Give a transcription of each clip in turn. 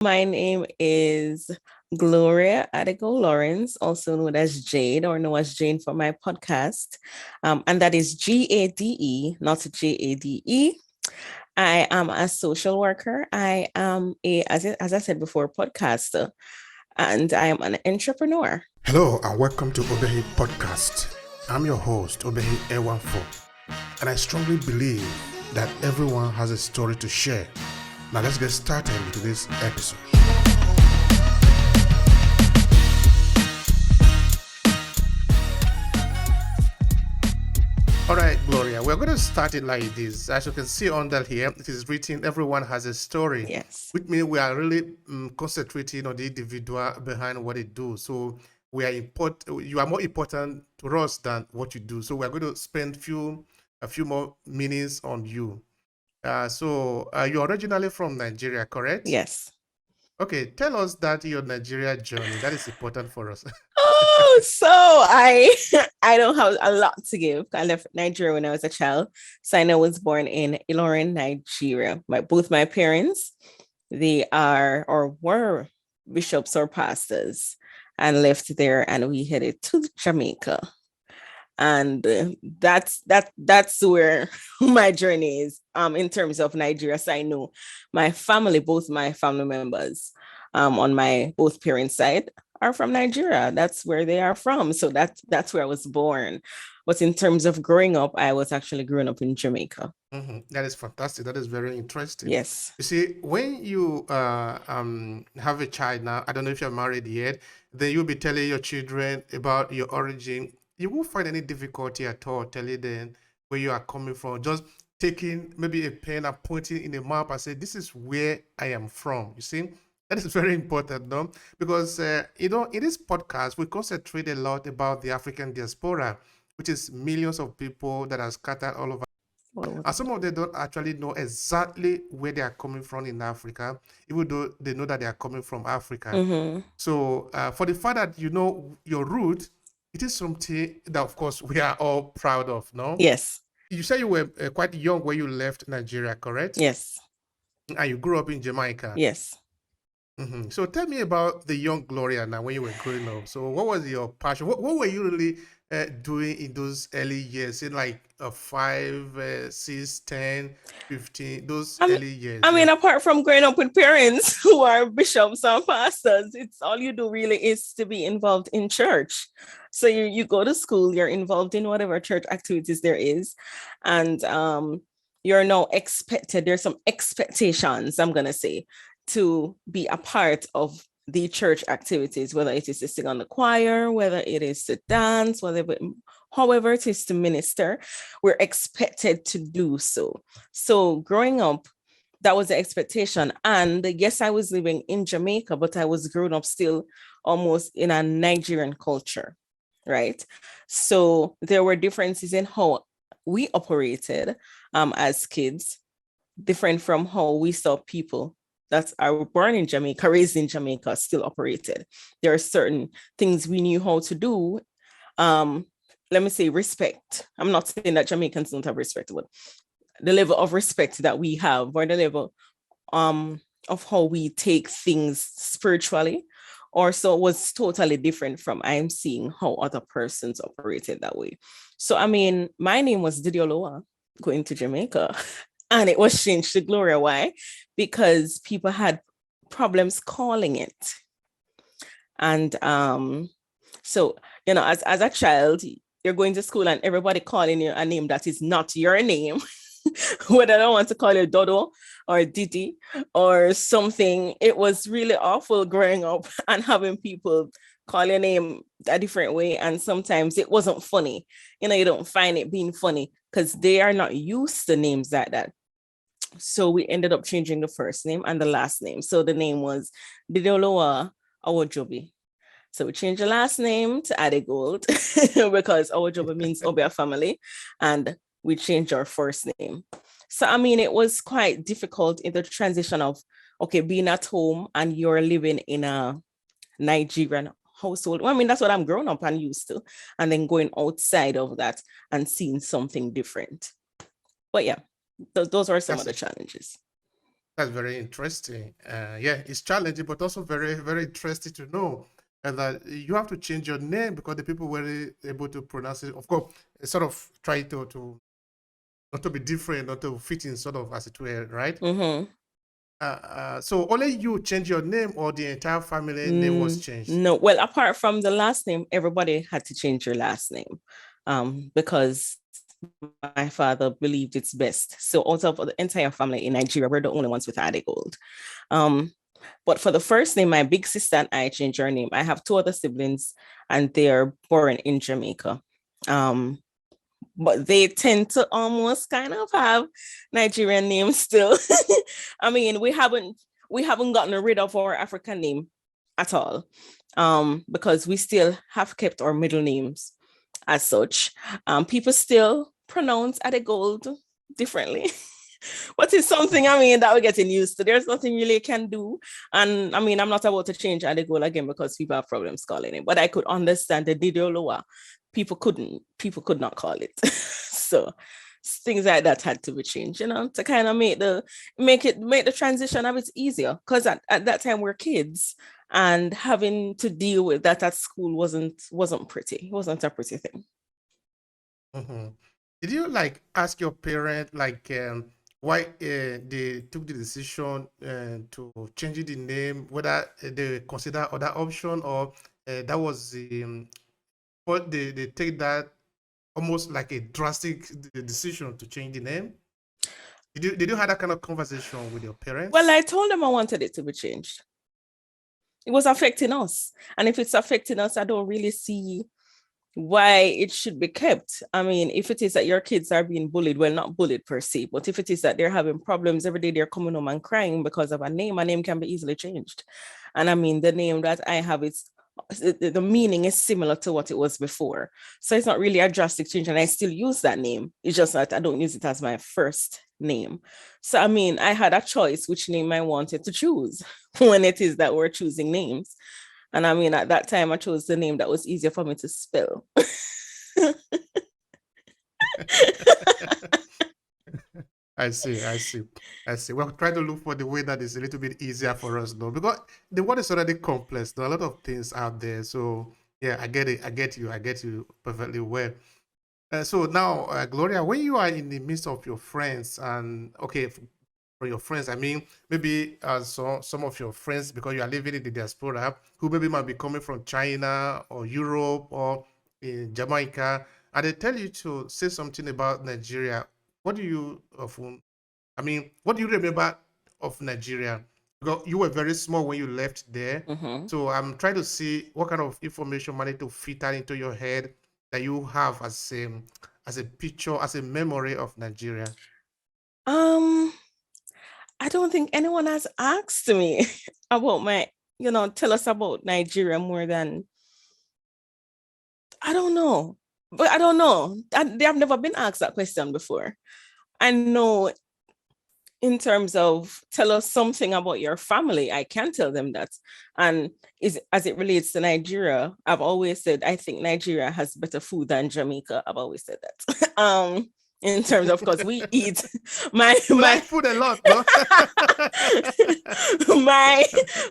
My name is Gloria Adigo Lawrence, also known as Jade or known as Jane for my podcast. And that is GADE, not JADE. I am a social worker. I am as I said before, podcaster, and I am an entrepreneur. Hello and welcome to Obehi Podcast. I'm your host, Obehi A14, and I strongly believe that everyone has a story to share. Now let's get started into this episode. All right, Gloria, we're going to start it like this. As you can see under here, it is written, everyone has a story. Yes. Which means we are really concentrating on the individual behind what they do. So we are you are more important to us than what you do. So we're going to spend a few more minutes on you. You're originally from Nigeria, correct? Yes. Okay, tell us that your Nigeria journey. That is important for us. So I don't have a lot to give. I left Nigeria when I was a child. So I was born in Ilorin, Nigeria. Both my parents, they are or were bishops or pastors, and left there, and we headed to Jamaica. And that's where my journey is in terms of Nigeria. So I know my family, both my family members on my both parents' side are from Nigeria. That's where they are from. So that's where I was born. But in terms of growing up, I was actually growing up in Jamaica. Mm-hmm. That is fantastic. That is very interesting. Yes. You see, when you have a child now, I don't know if you're married yet, then you'll be telling your children about your origin. You won't find any difficulty at all telling them where you are coming from. Just taking maybe a pen and pointing in a map and say, this is where I am from. You see, that is very important, no? Because, in this podcast, we concentrate a lot about the African diaspora, which is millions of people that are scattered all over. And some of them don't actually know exactly where they are coming from in Africa, even though they know that they are coming from Africa. Mm-hmm. So for the fact that you know your root, it is something that, of course, we are all proud of, no? Yes. You said you were quite young when you left Nigeria, correct? Yes. And you grew up in Jamaica. Yes. Mm-hmm. So tell me about the young Gloria now when you were growing up. So what was your passion? What were you really doing in those early years, in like 5, 6, 10, 15, those early years? I mean, apart from growing up with parents who are bishops and pastors, it's all you do really is to be involved in church. So you go to school, you're involved in whatever church activities there is, and you're now expected. There's some expectations, I'm gonna say, to be a part of the church activities, whether it is to sing on the choir, whether it is to dance, however it is to minister, we're expected to do so. So growing up, that was the expectation. And yes, I was living in Jamaica, but I was growing up still almost in a Nigerian culture, right? So there were differences in how we operated as kids, different from how we saw people that are born in Jamaica, raised in Jamaica, still operated. There are certain things we knew how to do. Let me say respect. I'm not saying that Jamaicans don't have respect, but the level of respect that we have, or the level of how we take things spiritually, or so was totally different from I'm seeing how other persons operated that way. So, I mean, my name was Didioloa going to Jamaica. And it was changed to Gloria. Why? Because people had problems calling it. And so, as a child, you're going to school and everybody calling you a name that is not your name. Whether I want to call you Dodo or Didi or something. It was really awful growing up and having people call your name a different way. And sometimes it wasn't funny. You don't find it being funny because they are not used to names like that. So we ended up changing the first name and the last name. So the name was Didoloa Awojobi. So we changed the last name to Adegold because Awojobi means Obia family. And we changed our first name. So, I mean, it was quite difficult in the transition of, being at home and you're living in a Nigerian household. Well, I mean, that's what I'm grown up and used to. And then going outside of that and seeing something different. But yeah, those are some of the challenges. That's very interesting. Yeah, it's challenging, but also very, very interesting to know. And that you have to change your name because the people were able to pronounce it. Of course, sort of try to not to be different, not to fit in, sort of as it were, right? Mm-hmm. So only you change your name, or the entire family name was changed. No, well, apart from the last name, everybody had to change your last name, because my father believed it's best. So out of the entire family in Nigeria, we're the only ones with Ade Gold. Um, but for the first name, my big sister and I changed our name. I have two other siblings, and they are born in Jamaica. Um, but they tend to almost kind of have Nigerian names still. I mean, we haven't gotten rid of our African name at all, because we still have kept our middle names as such. People still pronounce Adegold differently. But it's something, I mean, that we're getting used to. There's nothing really you can do. And I mean, I'm not about to change Adegold again because people have problems calling it. But I could understand the Didoloa. People could not call it. So things like that had to be changed, to kind of make the transition a bit easier. Because at that time we're kids, and having to deal with that at school wasn't pretty. It wasn't a pretty thing. Hmm. Did you like ask your parent like why they took the decision to change the name, whether they consider other option, or that was what they take that almost like a drastic decision to change the name? Did you have that kind of conversation with your Well, parents? I told them I wanted it to be changed. It was affecting us. And if it's affecting us, I don't really see why it should be kept. I mean, if it is that your kids are being bullied, well, not bullied per se, but if it is that they're having problems every day, they're coming home and crying because of a name can be easily changed. And I mean, the name that I have, the meaning is similar to what it was before. So it's not really a drastic change. And I still use that name. It's just that I don't use it as my first name. So, I mean, I had a choice which name I wanted to choose when it is that we're choosing names. And I mean, at that time, I chose the name that was easier for me to spell. I see, I see, I see. We'll try to look for the way that is a little bit easier for us, though, because the world is already complex. There are a lot of things out there. So, yeah, I get it. I get you perfectly well. So now, Gloria, when you are in the midst of your friends, and okay, for your friends, I mean, maybe some of your friends, because you are living in the diaspora, who maybe might be coming from China or Europe or in Jamaica, and they tell you to say something about Nigeria. What do you often, I mean, what do you remember of Nigeria? Because you were very small when you left there. Mm-hmm. So I'm trying to see what kind of information managed to fit that into your head that you have as a picture, as a memory of Nigeria. um, I don't think anyone has asked me about tell us about Nigeria more than, I don't know. But I don't know. They have never been asked that question before. I know in terms of tell us something about your family, I can tell them that. And is as it relates to Nigeria, I've always said I think Nigeria has better food than Jamaica. I've always said that. In terms of course we eat my You my like food a lot, no? my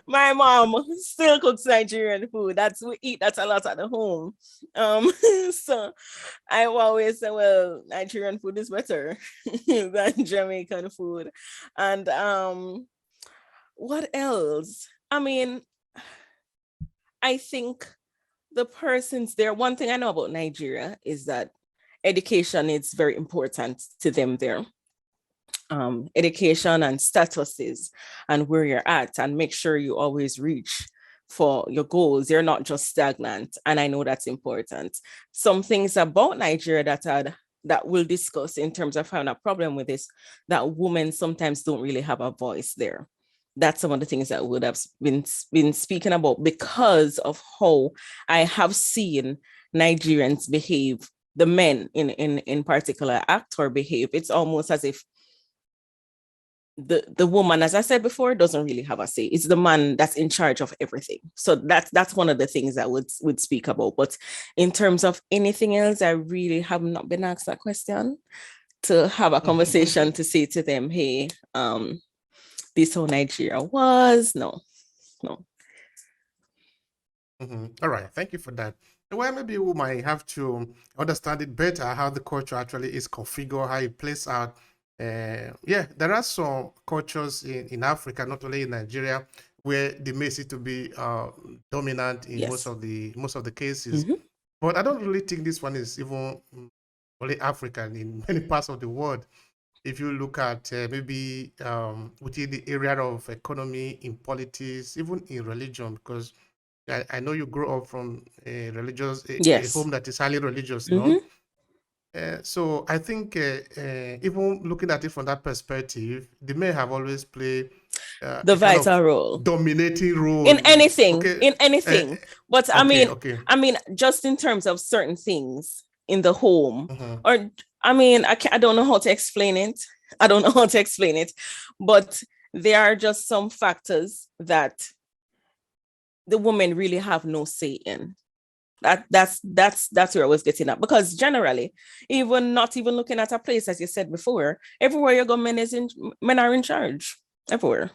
my mom still cooks Nigerian food. We eat that a lot at the home. Um, so I always say, well, Nigerian food is better than Jamaican food. And what else? I mean, I think the persons there, one thing I know about Nigeria is that education is very important to them there. Education and statuses and where you're at, and make sure you always reach for your goals. You're not just stagnant. And I know that's important. Some things about Nigeria that we'll discuss in terms of having a problem with this, that women sometimes don't really have a voice there. That's some of the things that would have been speaking about, because of how I have seen Nigerians behave, the men in particular act or behave. It's almost as if the woman, as I said before, doesn't really have a say. It's the man that's in charge of everything. So that's one of the things I would speak about. But in terms of anything else, I really have not been asked that question to have a conversation to say to them, hey, this how Nigeria was. No, no. All right, thank you for that. Well, maybe we might have to understand it better how the culture actually is configured, how it plays out. Yeah, there are some cultures in Africa, not only in Nigeria, where they may seem to be dominant in Yes. most of the cases. Mm-hmm. But I don't really think this one is even only African in many parts of the world. If you look at maybe within the area of economy, in politics, even in religion, because I know you grew up from a Yes. home that is highly religious, no? Mm-hmm. So I think even looking at it from that perspective, they may have always played The a kind of vital role dominating role. in anything, Okay, in uh, anything. But okay, okay. I mean, just in terms of certain things in the home, Mhm, or I mean, I don't know how to explain it. I don't know how to explain it, but there are just some factors that the women really have no say in. That's where I was getting at. Because generally, even not even looking at a place, as you said before, everywhere you go, men are in charge. Everywhere.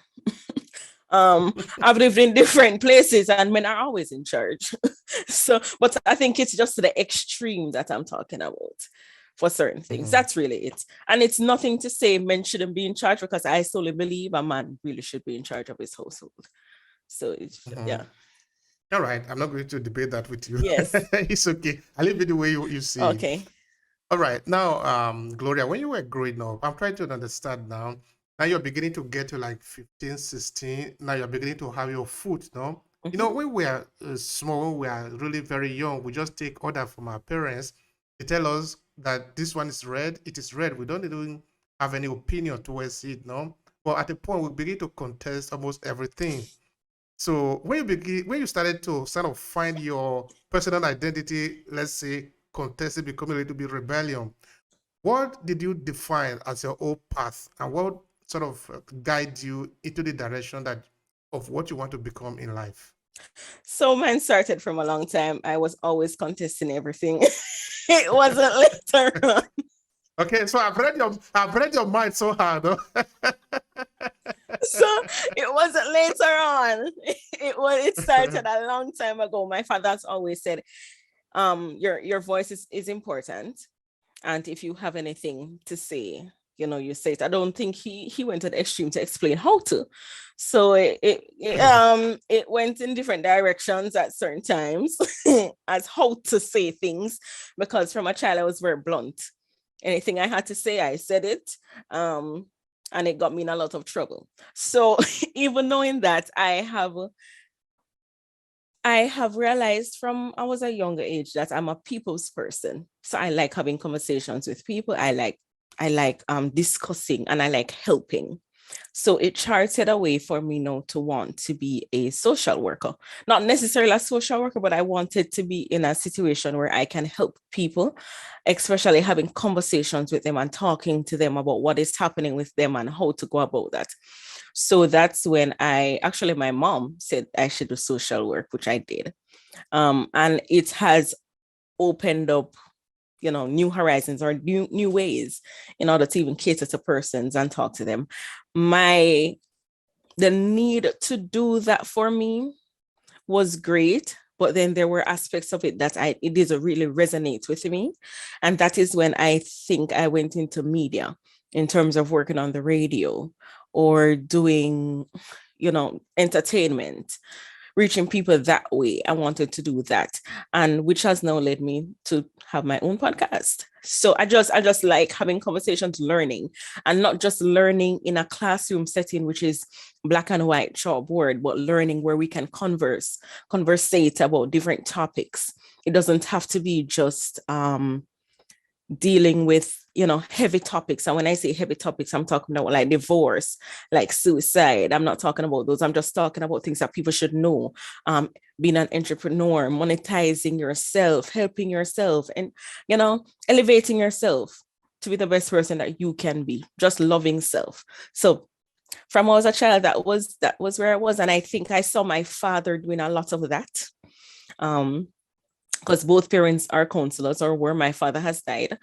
I've lived in different places and men are always in charge. So, but I think it's just the extreme that I'm talking about for certain things. mhm, That's really it. And it's nothing to say men shouldn't be in charge, because I solely believe a man really should be in charge of his household. So it's, mhm. yeah. All right, I'm not going to debate that with you. Yes. It's okay. I leave it the way you see it. Okay. All right. Now, Gloria, when you were growing up, I'm trying to understand now. Now you're beginning to get to like 15, 16. Now you're beginning to have your food, no? You know, Mm-hmm. when we are small, we are really very young. We just take order from our parents. They tell us that this one is red. It is red. We don't even have any opinion towards it, no? But at the point, we begin to contest almost everything. So when you started to sort of find your personal identity, let's say contesting, becoming a little bit rebellion, what did you define as your own path, and what sort of guide you into the direction that of what you want to become in life? So mine started from a long time. I was always contesting everything. It wasn't later on. Okay, so I've read your mind so hard. Huh? So it wasn't later on. It started a long time ago. My father's always said, your voice is important. And if you have anything to say, you say it. I don't think he went to the extreme to explain how to. So it went in different directions at certain times as how to say things, because from a child I was very blunt. Anything I had to say, I said it. And it got me in a lot of trouble. So even knowing that, I have realized from I was a younger age that I'm a people's person. So I like having conversations with people. I like discussing, and I like helping. So it charted a way for me now to want to be a social worker. Not necessarily a social worker, but I wanted to be in a situation where I can help people, especially having conversations with them and talking to them about what is happening with them and how to go about that. So that's when my mom said I should do social work, which I did. And it has opened up, new horizons or new ways in order to even cater to persons and talk to them. The need to do that for me was great, but then there were aspects of it that it doesn't really resonate with me. And that is when I think I went into media in terms of working on the radio or doing, entertainment, reaching people that way. I wanted to do that, and which has now led me to have my own podcast. So I just like having conversations, learning, and not just learning in a classroom setting, which is black and white chalkboard, but learning where we can conversate about different topics. It doesn't have to be just dealing with heavy topics. And when I say heavy topics, I'm talking about like divorce, like suicide. I'm not talking about those. I'm just talking about things that people should know. Being an entrepreneur, monetizing yourself, helping yourself, and elevating yourself to be the best person that you can be, just loving self. So from when I was a child, that was where I was. And I think I saw my father doing a lot of that. Because both parents are counselors, or were. My father has died,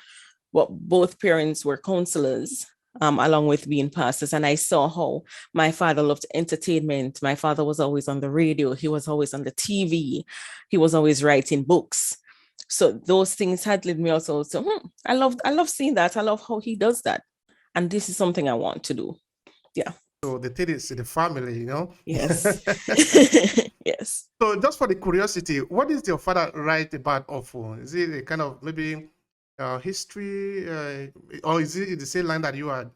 but both parents were counselors. along with being pastors. And I saw how my father loved entertainment. My father was always on the radio. He was always on the TV. He was always writing books. So those things had led me also to, I love seeing that. I love how he does that. And this is something I want to do. Yeah. So the thing is the family, you know. Yes. Yes. So just for the curiosity, what is your father write about often? Is it a kind of maybe history, or is it the same line that you are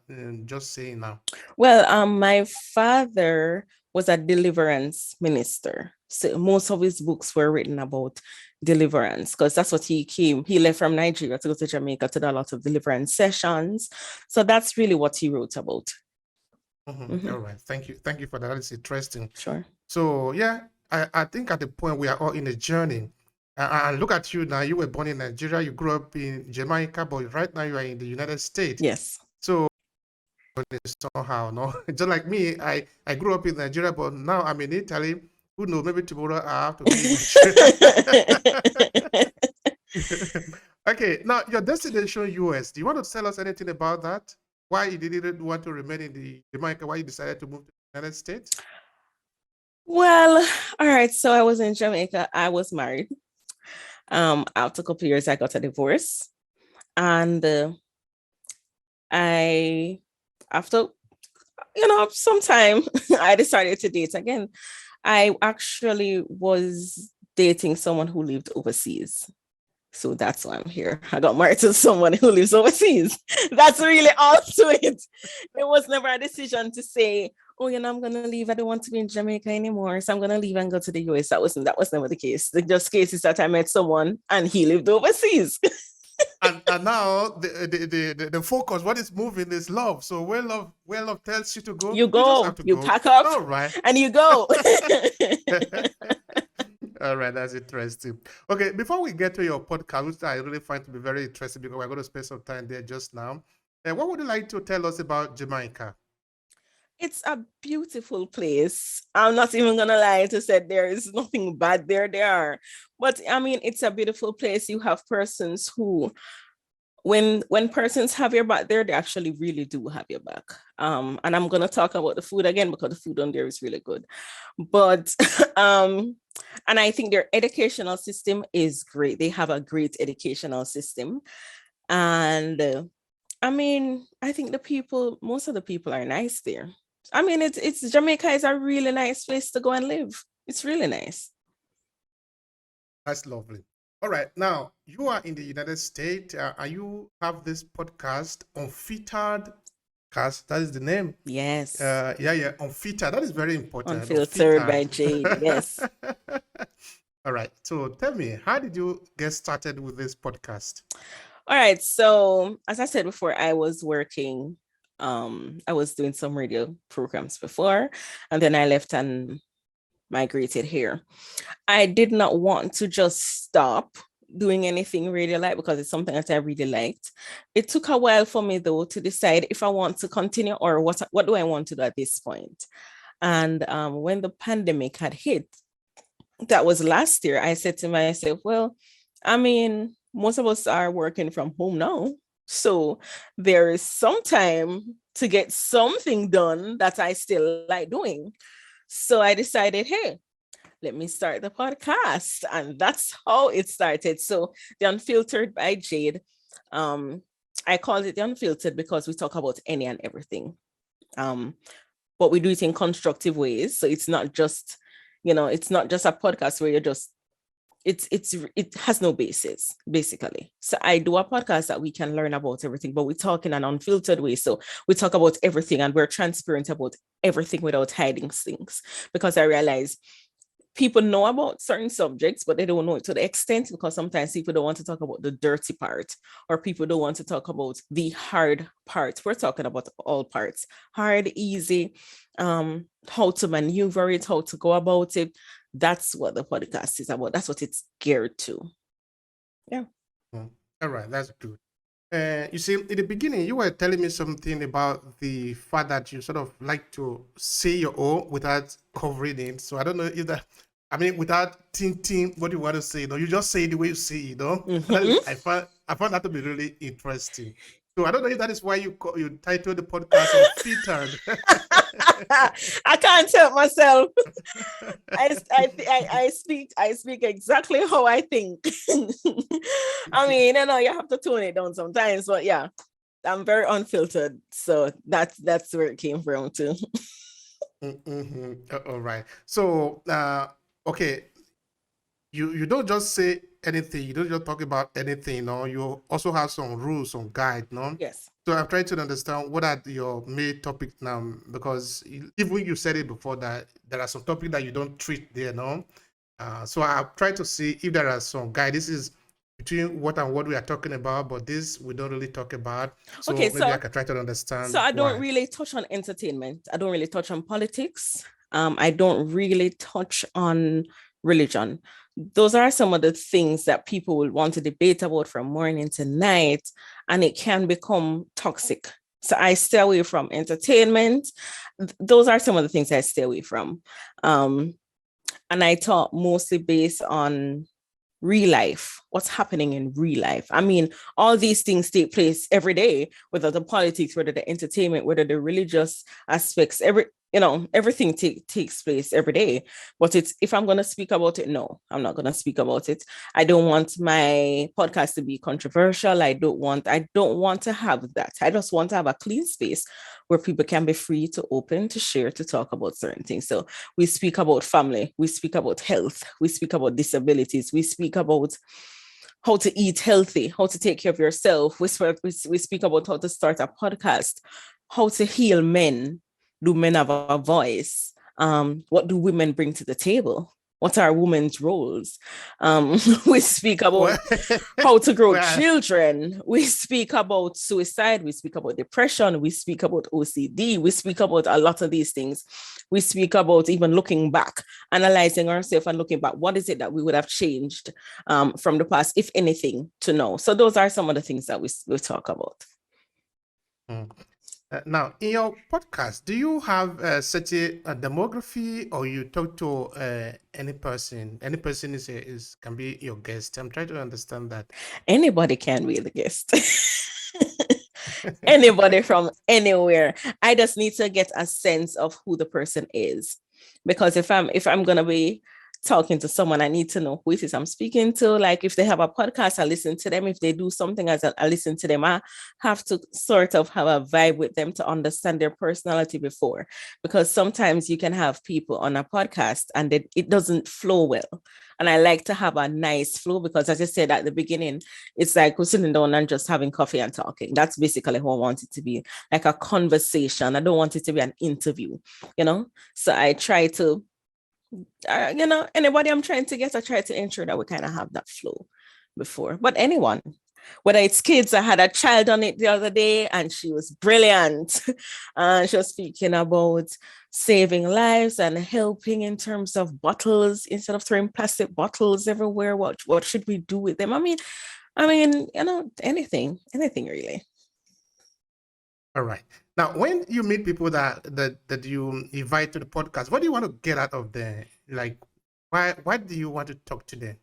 just saying now? Well, my father was a deliverance minister. So most of his books were written about deliverance because that's what he came. He left from Nigeria to go to Jamaica to do a lot of deliverance sessions. So that's really what he wrote about. All right. Thank you for that. That is interesting. Sure. So yeah, I think at the point we are all in a journey. And look at you now. You were born in Nigeria. You grew up in Jamaica, but right now you are in the United States. Yes. So somehow, no, just like me, I grew up in Nigeria, but now I'm in Italy. Who knows? Maybe tomorrow I have to be in Nigeria. Okay, now your destination US. Do you want to tell us anything about that? Why you didn't want to remain in the Jamaica? Why you decided to move to the United States? Well, all right. So I was in Jamaica. I was married. After a couple of years, I got a divorce, and after some time, I decided to date again. I actually was dating someone who lived overseas. So that's why I'm here. I got married to someone who lives overseas. That's really all to it. It was never a decision to say, oh, I'm going to leave. I don't want to be in Jamaica anymore. So I'm going to leave and go to the US. That was never the case. The just case is that I met someone and he lived overseas. and now the focus, what is moving is love. So where love tells you to go, you go. You pack up. All right. And you go. All right, that's interesting. Okay, before we get to your podcast, which I really find to be very interesting because we're going to spend some time there just now, what would you like to tell us about Jamaica? It's a beautiful place. I'm not even going to lie to say there is nothing bad there. There are. But I mean, it's a beautiful place. You have persons who, when persons have your back there, they actually really do have your back. And I'm going to talk about the food again because the food on there is really good. But and I think their educational system is great. They have a great educational system. And I mean, I think most of the people are nice there. I mean, it's Jamaica is a really nice place to go and live. It's really nice. That's lovely. All right, now you are in the United States. You have this podcast, Unfiltered. That is the name. Yes. Yeah. Unfiltered. That is very important. Unfiltered by GAde. Yes. All right. So tell me, how did you get started with this podcast? All right. So as I said before, I was working. I was doing some radio programs before, and then I left and migrated here. I did not want to just stop doing anything radio like because it's something that I really liked. It took a while for me though to decide if I want to continue or what do I want to do at this point. And when the pandemic had hit, that was last year, I said to myself, well, I mean, most of us are working from home now. So there is some time to get something done that I still like doing. So I decided, hey, let me start the podcast. And that's how it started. So The Unfiltered by GAde. I call it The Unfiltered because we talk about any and everything. But we do it in constructive ways. So it's not just, it's not just a podcast where you're just, it has no basis, basically. So I do a podcast that we can learn about everything, but we talk in an unfiltered way. So we talk about everything and we're transparent about everything without hiding things. Because I realize people know about certain subjects, but they don't know it to the extent because sometimes people don't want to talk about the dirty part or people don't want to talk about the hard part. We're talking about all parts, hard, easy, how to maneuver it, how to go about it. That's what the podcast is about. That's what it's geared to. Yeah. All right. That's good. You see, in the beginning, you were telling me something about the fact that you sort of like to say your own without covering it. So I don't know if that, without thinking what you want to say, you just say it the way you see it, Mm-hmm. I found that to be really interesting. So I don't know if that is why you titled the podcast Unfiltered. I can't help myself. I speak exactly how I think. I mean, you have to tone it down sometimes, but yeah, I'm very unfiltered. So that's where it came from too. Mm-hmm. All right. So, okay, you don't just say anything. You don't just talk about anything. No, you also have some rules, some guide. No. Yes. So I'm trying to understand what are your main topics now, because even you said it before that there are some topics that you don't treat there. No. So I've tried to see if there are some guide. This is between what and what we are talking about, but this we don't really talk about. Okay, So maybe I can try to so understand I don't why. really touch on entertainment. I don't really touch on politics. I don't really touch on religion. Those are some of the things that people will want to debate about from morning to night, and it can become toxic. So I stay away from entertainment. Those are some of the things I stay away from. And I talk mostly based on real life, what's happening in real life. I mean, all these things take place every day, whether the politics, whether the entertainment, whether the religious aspects, everything takes place every day. But it's, if I'm going to speak about it, no, I'm not going to speak about it. I don't want my podcast to be controversial. I don't want to have that. I just want to have a clean space where people can be free to open, to share, to talk about certain things. So we speak about family, we speak about health, we speak about disabilities, we speak about how to eat healthy, how to take care of yourself. We speak about how to start a podcast, how to heal men. Do men have a voice? What do women bring to the table? What are women's roles? We speak about Well, how to grow well, children. We speak about suicide. We speak about depression. We speak about OCD. We speak about a lot of these things. We speak about even looking back, analyzing ourselves and looking back. What is it that we would have changed from the past, if anything, to know? So those are some of the things that we talk about. mm. Now, in your podcast, do you have such a demography, or you talk to any person? Any person is can be your guest. I'm trying to understand that. Anybody can be the guest. Anybody from anywhere. I just need to get a sense of who the person is, because if I'm gonna be talking to someone, I need to know who it is I'm speaking to. Like if they have a podcast, I listen to them. If they do something, I listen to them. I have to sort of have a vibe with them to understand their personality before, because sometimes you can have people on a podcast and it doesn't flow well. And I like to have a nice flow, because as I said at the beginning, it's like we're sitting down and just having coffee and talking. That's basically how I want it to be, like a conversation. I don't want it to be an interview, you know? So I try to, anybody I'm trying to get, I try to ensure that we kind of have that flow before. But anyone, whether it's kids, I had a child on it the other day and she was brilliant. She was speaking about saving lives and helping in terms of bottles. Instead of throwing plastic bottles everywhere, what should we do with them? I mean, anything really. All right. Now, when you meet people that you invite to the podcast, what do you want to get out of them? Like, why do you want to talk to them?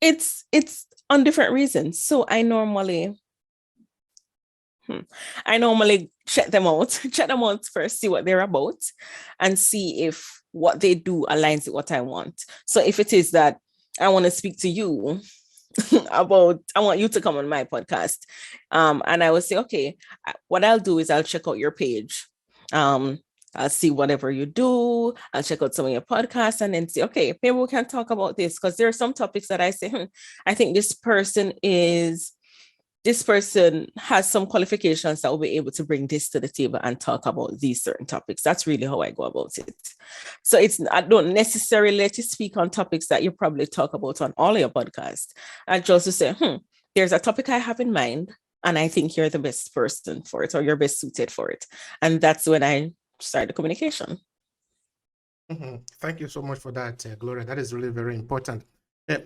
It's on different reasons. So I normally check them out first, see what they're about, and see if what they do aligns with what I want. So if it is that I want to speak to you about, I want you to come on my podcast, and I will say, okay, what I'll do is I'll check out your page. I'll see whatever you do. I'll check out some of your podcasts and then say, okay, maybe we can talk about this, because there are some topics that I say, I think this person has some qualifications that will be able to bring this to the table and talk about these certain topics. That's really how I go about it. So I don't necessarily let you speak on topics that you probably talk about on all your podcasts. I just say, there's a topic I have in mind, and I think you're the best person for it, or you're best suited for it. And that's when I start the communication. Mm-hmm. Thank you so much for that, Gloria. That is really very important.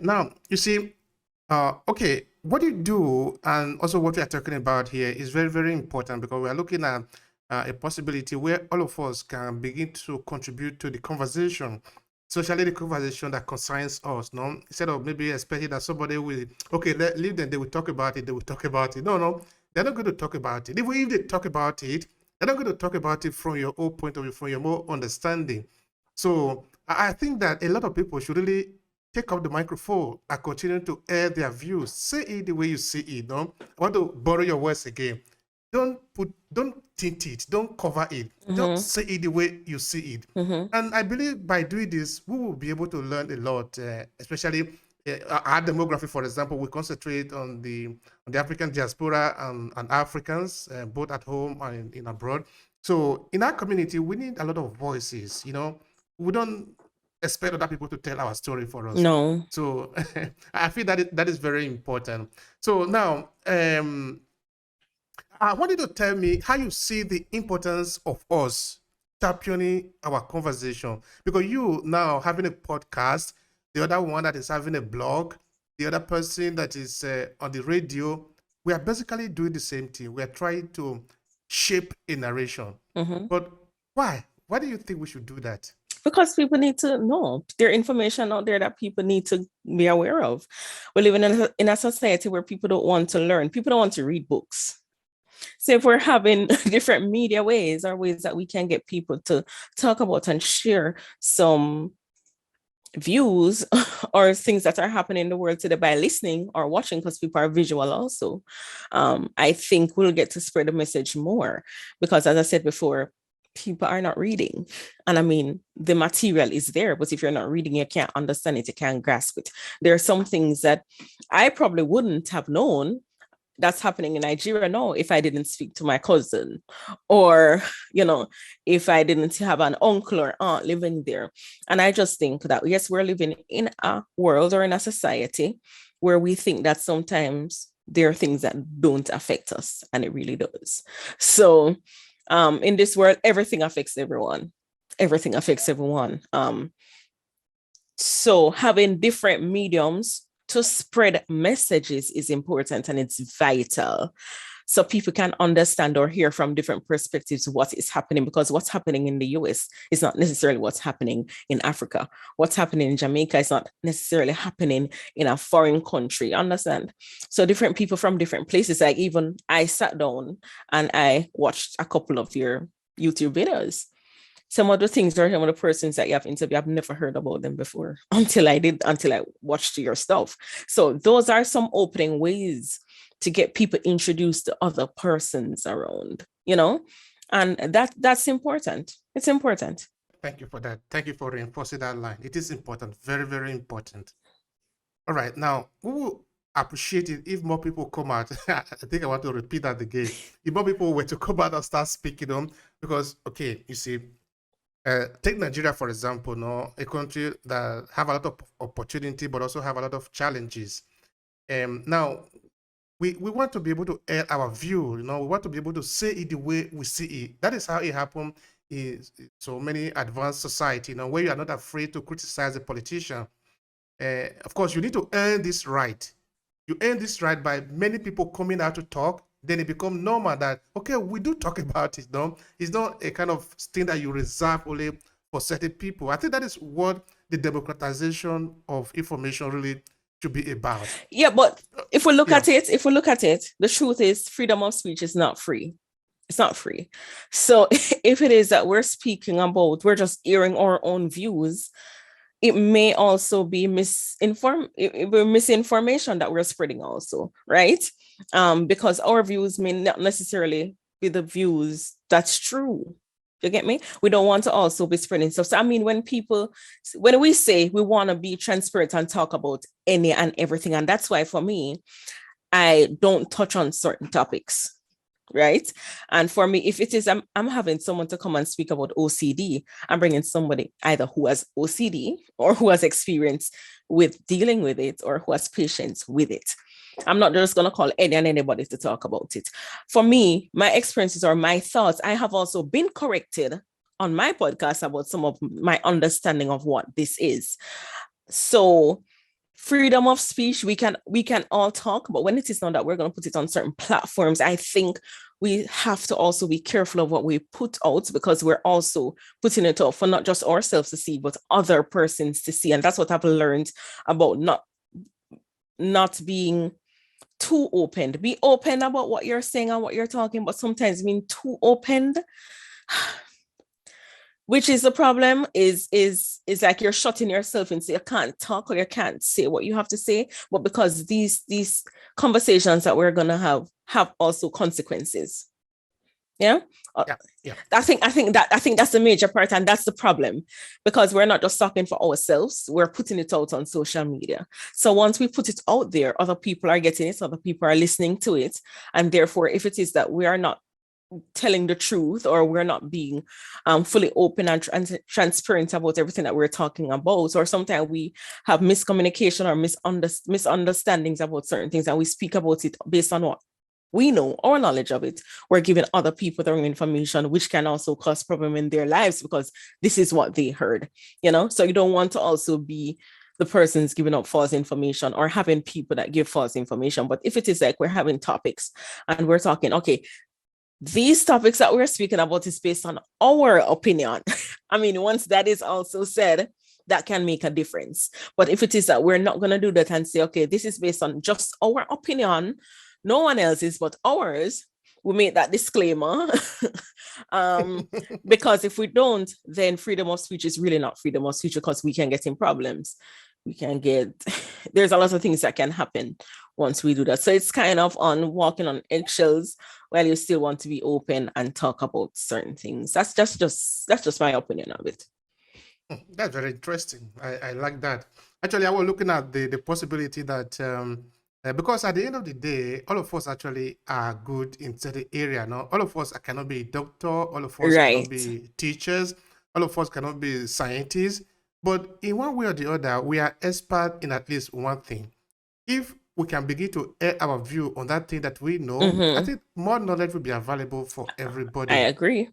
Now, you see, okay, what you do and also what we are talking about here is very, very important, because we are looking at a possibility where all of us can begin to contribute to the conversation, especially the conversation that concerns us. No, instead of maybe expecting that somebody will, okay, leave them, they will talk about it. No, no. they're not going to talk about it. Even if they talk about it, they're not going to talk about it from your own point of view, from your more understanding. So I think that a lot of people should really take up the microphone and continue to air their views. Say it the way you see it. No, I want to borrow your words again. Don't tint it, don't cover it. Just say it the way you see it. And I believe by doing this, we will be able to learn a lot, especially our demography, for example. We concentrate on the African diaspora and Africans, both at home and in abroad. So in our community, we need a lot of voices. We don't expect other people to tell our story for us. No. So I feel that is very important. So now, I want you to tell me how you see the importance of us championing our conversation. Because you now having a podcast, the other one that is having a blog, the other person that is on the radio, we are basically doing the same thing. We are trying to shape a narration. But why? Why do you think we should do that? Because people need to know. There are information out there that people need to be aware of. We live in a society where people don't want to learn. People don't want to read books. So if we're having different media ways or ways that we can get people to talk about and share some views or things that are happening in the world today by listening or watching, because people are visual also, I think we'll get to spread the message more. Because as I said before, people are not reading. And I mean, the material is there, but if you're not reading, you can't understand it, you can't grasp it. There are some things that I probably wouldn't have known that's happening in Nigeria now if I didn't speak to my cousin, or, if I didn't have an uncle or aunt living there. And I just think that, yes, we're living in a world or in a society where we think that sometimes there are things that don't affect us, and it really does. So in this world, everything affects everyone. Everything affects everyone. So having different mediums to spread messages is important, and it's vital. So people can understand or hear from different perspectives what is happening, because what's happening in the US is not necessarily what's happening in Africa. What's happening in Jamaica is not necessarily happening in a foreign country, understand? So different people from different places, like even I sat down and I watched a couple of your YouTube videos. Some of the things or some of the persons that you have interviewed, I've never heard about them before until I watched your stuff. So those are some opening ways to get people introduced to other persons around, and that's important. It's important. Thank you for that. Thank you for reinforcing that line. It is important. Very, very important. All right. Now, we will appreciate it if more people come out. I think I want to repeat that again. If more people were to come out and start speaking on, because, okay, you see, take Nigeria, for example, a country that have a lot of opportunity, but also have a lot of challenges. Now, we want to be able to air our view, we want to be able to say it the way we see it. That is how it happened in so many advanced society, where you are not afraid to criticize a politician. Of course, you need to earn this right. You earn this right by many people coming out to talk. Then it becomes normal that, okay, we do talk about it. No, it's not a kind of thing that you reserve only for certain people. I think that is what the democratization of information really should be about. Yeah, but if we look at it, the truth is freedom of speech is not free. It's not free. So if it is that we're speaking about, we're just airing our own views, it may also be misinformation that we're spreading also, right? Because our views may not necessarily be the views that's true. You get me? We don't want to also be spreading stuff. So I mean, when we say we want to be transparent and talk about any and everything, and that's why for me, I don't touch on certain topics. Right. And for me, if it is, I'm having someone to come and speak about OCD, I'm bringing somebody either who has OCD or who has experience with dealing with it or who has patience with it. I'm not just going to call anybody to talk about it. For me, my experiences or my thoughts, I have also been corrected on my podcast about some of my understanding of what this is. So freedom of speech, we can all talk, but when it is not that we're going to put it on certain platforms, I think we have to also be careful of what we put out, because we're also putting it out for not just ourselves to see, but other persons to see. And that's what I've learned about not being too opened. Be open about what you're saying and what you're talking, but sometimes being too opened, which is the problem, is like you're shutting yourself and say you can't talk or you can't say what you have to say. But because these conversations that we're gonna have also consequences. Yeah. Yeah, yeah. I think that's the major part, and that's the problem, because we're not just talking for ourselves, we're putting it out on social media. So once we put it out there, other people are getting it, other people are listening to it, and therefore, if it is that we are not telling the truth, or we're not being fully open and transparent about everything that we're talking about, or sometimes we have miscommunication or misunderstandings about certain things, and we speak about it based on what we know, our knowledge of it, we're giving other people their own information, which can also cause problem in their lives because this is what they heard, So you don't want to also be the person's giving up false information or having people that give false information. But if it is like we're having topics and we're talking, okay, these topics that we're speaking about is based on our opinion. I mean, once that is also said, that can make a difference. But if it is that we're not going to do that and say, okay, this is based on just our opinion, no one else's but ours, we make that disclaimer. Because if we don't, then freedom of speech is really not freedom of speech, because we can get in problems. There's a lot of things that can happen once we do that. So it's kind of on walking on eggshells while you still want to be open and talk about certain things. That's just my opinion of it. That's very interesting. I like that. Actually, I was looking at the possibility that because at the end of the day, all of us actually are good in certain area. No, all of us cannot be a doctor. All of us cannot be teachers. All of us cannot be scientists. But in one way or the other, we are expert in at least one thing. If we can begin to air our view on that thing that we know, I think more knowledge will be available for everybody. I agree.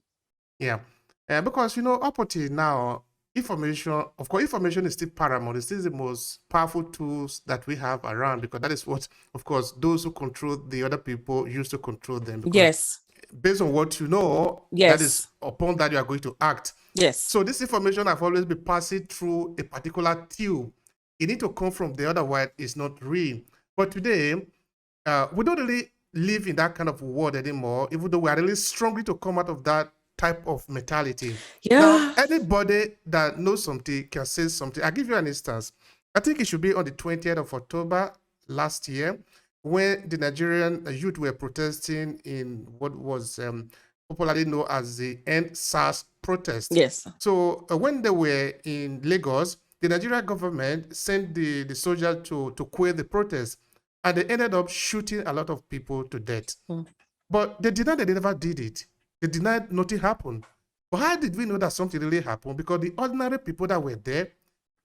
Yeah. Because, up until now, information is still paramount. It's still the most powerful tools that we have around, because that is what, of course, those who control the other people used to control them. Because yes. Based on what you know, that is upon that you are going to act. Yes. So this information have always been passing through a particular tube. It need to come from the other way. It's not real. But today, we don't really live in that kind of world anymore, even though we are really strongly to come out of that type of mentality. Yeah. Now, anybody that knows something can say something. I'll give you an instance. I think it should be on the 20th of October last year, when the Nigerian youth were protesting in what was popularly known as the End SARS protest. Yes. So when they were in Lagos, the Nigerian government sent the soldiers to quell the protest, and they ended up shooting a lot of people to death. But they denied that they never did it. They denied nothing happened. But how did we know that something really happened? Because the ordinary people that were there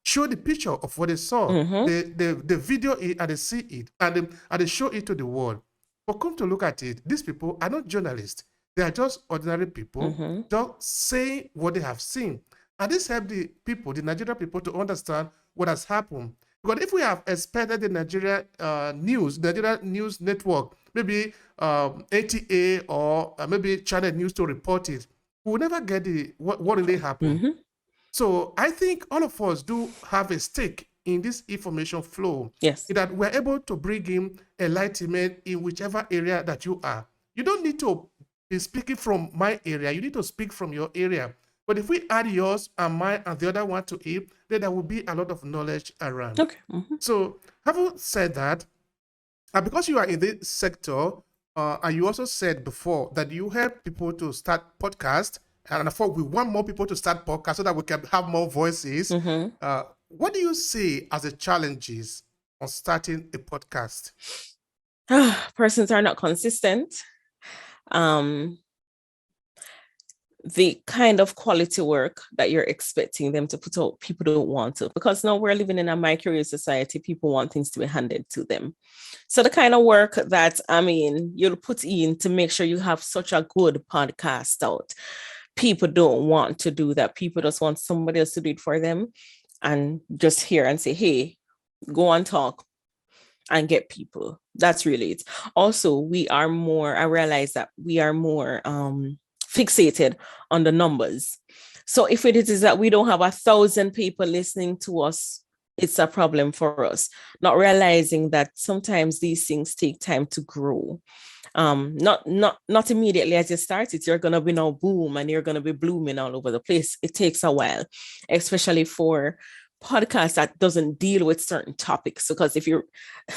showed the picture of what they saw. They video it and they see it, and they show it to the world. But come to look at it, these people are not journalists. They are just ordinary people, just saying what they have seen. And this helped the people, the Nigerian people, to understand what has happened. Because if we have expected the Nigeria News Network, maybe ATA or maybe Channel News to report it, we will never get what really happened. So I think all of us do have a stake in this information flow. Yes. That we're able to bring in enlightenment in whichever area that you are. You don't need to be speaking from my area. You need to speak from your area. But if we add yours and mine and the other one to it, then there will be a lot of knowledge around. Okay. So having said that, because you are in this sector, and you also said before that you help people to start podcasts, and I thought we want more people to start podcasts so that we can have more voices. What do you see as the challenges on starting a podcast? Persons are not consistent. The kind of quality work that you're expecting them to put out, people don't want to, because now we're living in a microwave society. People want things to be handed to them. So the kind of work that, you'll put in to make sure you have such a good podcast out, people don't want to do that. People just want somebody else to do it for them and just hear and say, hey, go and talk and get people. That's really it. Also, I realize that we are more fixated on the numbers. So if it is that we don't have 1,000 people listening to us it's a problem for us, not realizing that sometimes these things take time to grow. Not immediately as you start it, you're gonna be now boom and you're gonna be blooming all over the place. It takes a while, especially for podcasts that doesn't deal with certain topics. Because if you're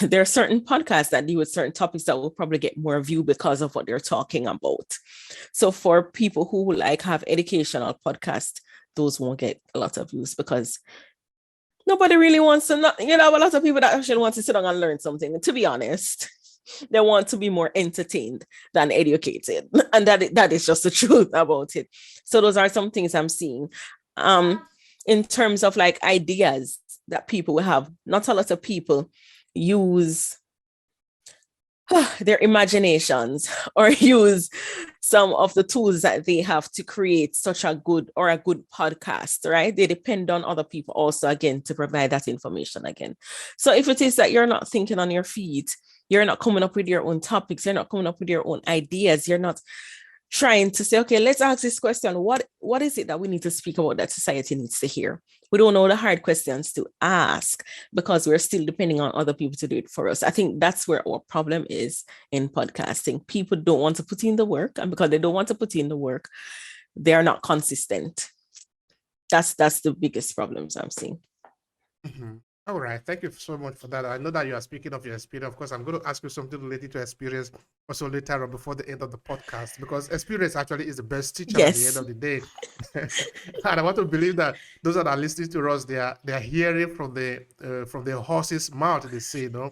there are certain podcasts that deal with certain topics that will probably get more view because of what they're talking about. So for people who like have educational podcasts, those won't get a lot of views because nobody really wants to not, a lot of people that actually want to sit down and learn something. To be honest, they want to be more entertained than educated. And that is just the truth about it. So those are some things I'm seeing. In terms of like ideas that people will have, not a lot of people use their imaginations or use some of the tools that they have to create such a good podcast, right? They depend on other people also, again, to provide that information again. So if it is that you're not thinking on your feet, you're not coming up with your own topics, you're not coming up with your own ideas, you're not trying to say, okay, let's ask this question. What is it that we need to speak about that society needs to hear? We don't know the hard questions to ask because we're still depending on other people to do it for us. I think that's where our problem is in podcasting. People don't want to put in the work, and because they don't want to put in the work, they are not consistent. That's the biggest problems I'm seeing. Mhm. All right. Thank you so much for that. I know that you are speaking of your experience. Of course, I'm going to ask you something related to experience also later on before the end of the podcast, because experience actually is the best teacher at the end Yes. of the day. And I want to believe that those that are listening to us, they are hearing from the horse's mouth, they say, no.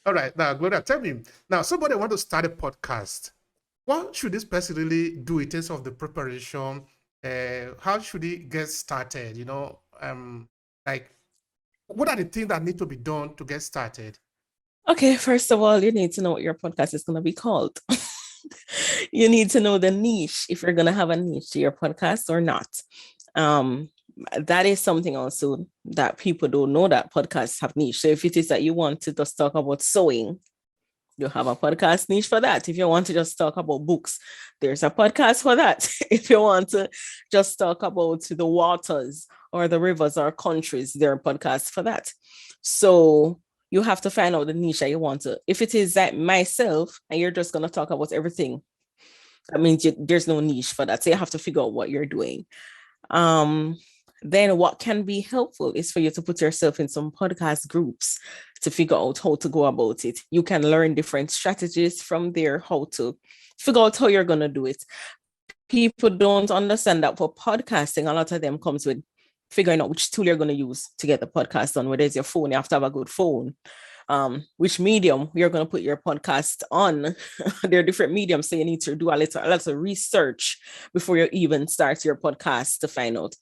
All right. Now, Gloria, tell me. Now, somebody want to start a podcast. What should this person really do in terms of the preparation? How should he get started? Like, what are the things that need to be done to get started? Okay, first of all, you need to know what your podcast is going to be called. You need to know the niche, if you're going to have a niche to your podcast or not. That is something also that people don't know, that podcasts have niche. So if it is that you want to just talk about sewing, you have a podcast niche for that. If you want to just talk about books, there's a podcast for that. If you want to just talk about the waters or the rivers or countries, there are podcasts for that. So you have to find out the niche that you want to. If it is that myself and you're just going to talk about everything, that means there's no niche for that. So you have to figure out what you're doing. Then what can be helpful is for you to put yourself in some podcast groups to figure out how to go about it. You can learn different strategies from there, how to figure out how you're going to do it. People don't understand that for podcasting, a lot of them comes with figuring out which tool you're going to use to get the podcast done. Whether it's your phone, you have to have a good phone. Which medium you're going to put your podcast on. There are different mediums, so you need to do a lot of research before you even start your podcast to find out,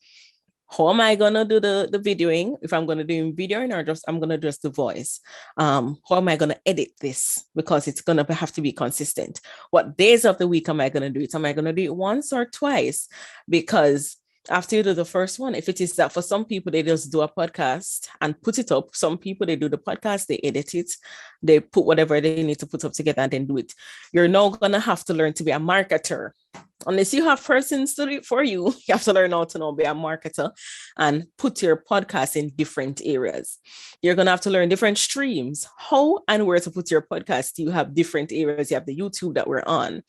how am I gonna do the videoing? If I'm gonna do videoing or just I'm gonna just the voice. How am I gonna edit this? Because it's gonna have to be consistent. What days of the week am I gonna do it? Am I gonna do it once or twice? Because after you do the first one, if it is that for some people they just do a podcast and put it up, some people they do the podcast, they edit it, they put whatever they need to put up together and then do it. You're now gonna have to learn to be a marketer. Unless you have persons to do it for you, you have to learn how to be a marketer and put your podcast in different areas. You're going to have to learn different streams, how and where to put your podcast. You have different areas. You have the YouTube that we're on.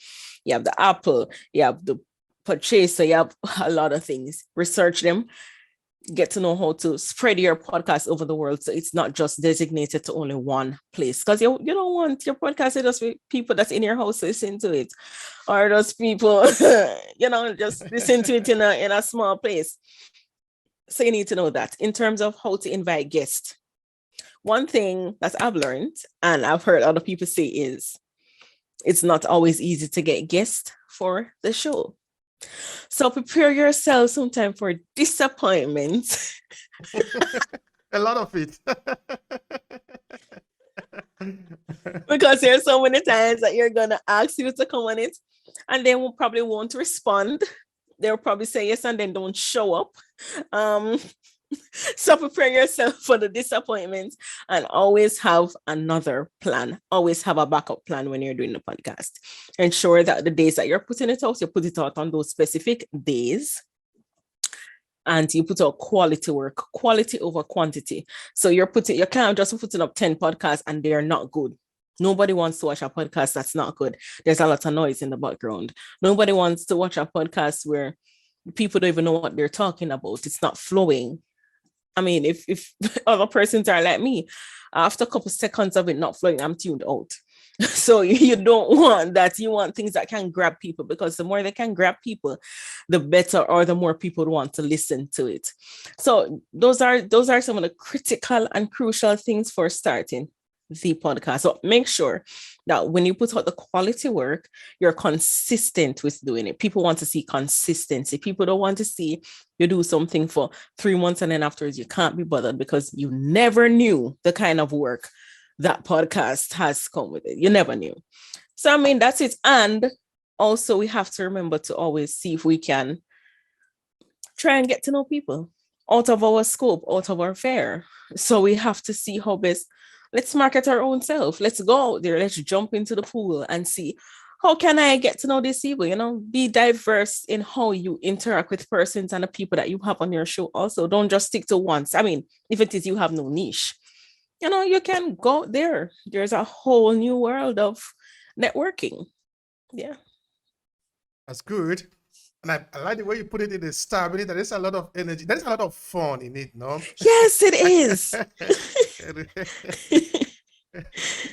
You have the Apple. You have the Podchaser. You have a lot of things. Research them. Get to know how to spread your podcast over the world, so it's not just designated to only one place, because you don't want your podcast to just be people that's in your house listen to it, or those people just listen to it in a small place. So you need to know that. In terms of how to invite guests, one thing that I've learned and I've heard other people say is it's not always easy to get guests for the show. So prepare yourself sometime for disappointment. A lot of it. Because there's so many times that you're going to ask you to come on it and they will probably won't respond. They'll probably say yes and then don't show up. So prepare yourself for the disappointment and always have another plan. Always have a backup plan when you're doing the podcast. Ensure that the days that you're putting it out, you put it out on those specific days. and you put out quality work, quality over quantity. So you can't just putting up 10 podcasts and they're not good. Nobody wants to watch a podcast that's not good. There's a lot of noise in the background. Nobody wants to watch a podcast where people don't even know what they're talking about. It's not flowing. I mean, if other persons are like me, after a couple seconds of it not flowing, I'm tuned out. So you don't want that. You want things that can grab people, because the more they can grab people, the better, or the more people want to listen to it. So those are some of the critical and crucial things for starting the podcast. So make sure that when you put out the quality work, you're consistent with doing it. People want to see consistency. People don't want to see you do something for 3 months and then afterwards you can't be bothered because you never knew the kind of work that podcast has come with it. You never knew. So I mean, that's it. And also we have to remember to always see if we can try and get to know people out of our scope, out of our fare. So we have to see how best. Let's market our own self. Let's go out there. Let's jump into the pool and see how can I get to know these people. Be diverse in how you interact with persons and the people that you have on your show. Also, don't just stick to once. I mean, if it is you have no niche, you can go there. There's a whole new world of networking. Yeah. That's good. And I like the way you put it in the style. Really, there is a lot of energy. There is a lot of fun in it, no? Yes, it is.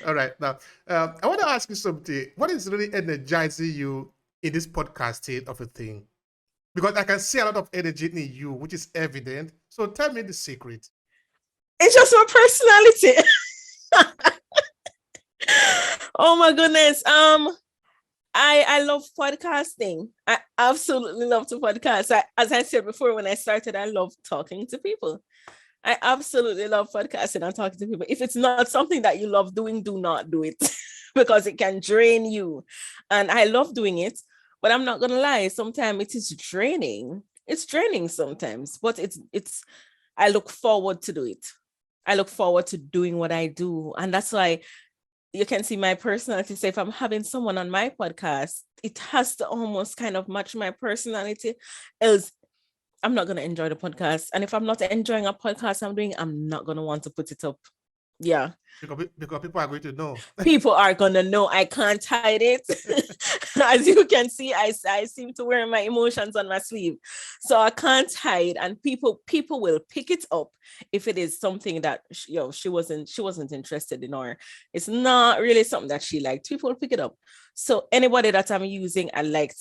All right. Now, I want to ask you something. What is really energizing you in this podcasting of a thing? Because I can see a lot of energy in you, which is evident. So tell me the secret. It's just my personality. Oh my goodness. I love podcasting. I absolutely love to podcast. As I said before, when I started, I love talking to people. I absolutely love podcasting and talking to people. If it's not something that you love doing, do not do it because it can drain you. And I love doing it, but I'm not gonna lie. Sometimes it is draining. It's draining sometimes, but I look forward to do it. I look forward to doing what I do. And that's why you can see my personality. So if I'm having someone on my podcast, it has to almost kind of match my personality, else I'm not going to enjoy the podcast. And if I'm not enjoying a podcast I'm doing, I'm not going to want to put it up. Yeah. Because people are going to know. People are going to know. I can't hide it. As you can see, I seem to wear my emotions on my sleeve. So I can't hide. And people will pick it up if it is something that she wasn't interested in, or it's not really something that she liked. People will pick it up. So anybody that I'm using, I like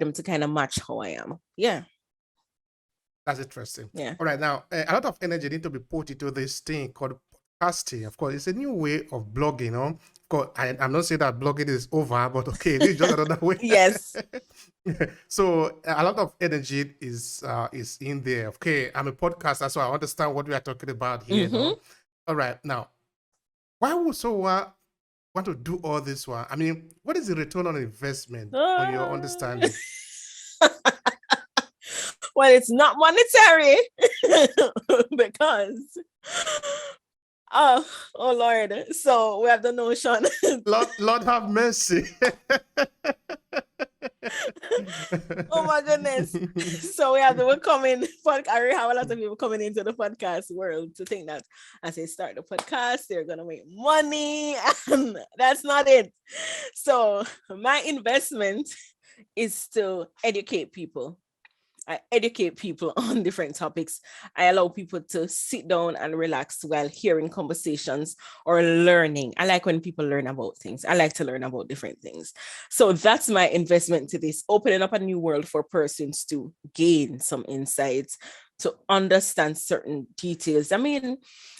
them to kind of match how I am. Yeah. That's interesting. Yeah. All right. Now, a lot of energy need to be put into this thing called podcasting. Of course, it's a new way of blogging. Of course, I'm not saying that blogging is over, but okay, this is just another way. Yes. So a lot of energy is in there. Okay, I'm a podcaster, so I understand what we are talking about here. No? All right. Now, why would someone want to do all this one? I mean, what is the return on investment on your understanding? Well, it's not monetary because oh Lord. So we have the notion. Lord have mercy. Oh my goodness. So we have the coming. I have a lot of people coming into the podcast world to think that as they start the podcast, they're gonna make money. And that's not it. So my investment is to educate people. I educate people on different topics. I allow people to sit down and relax while hearing conversations or learning. I like when people learn about things. I like to learn about different things. So that's my investment to this, opening up a new world for persons to gain some insights, to understand certain details. I mean,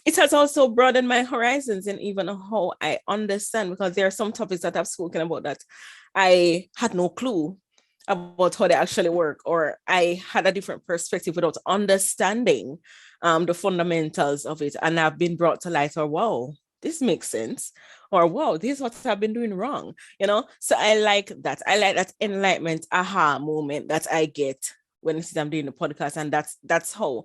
it has also broadened my horizons and even how I understand, because there are some topics that I've spoken about that I had no clue about how they actually work, or I had a different perspective without understanding the fundamentals of it. And I've been brought to light, or wow, this makes sense, or wow, this is what I've been doing wrong, So I like that. I like that enlightenment aha moment that I get when I'm doing the podcast. And that's how,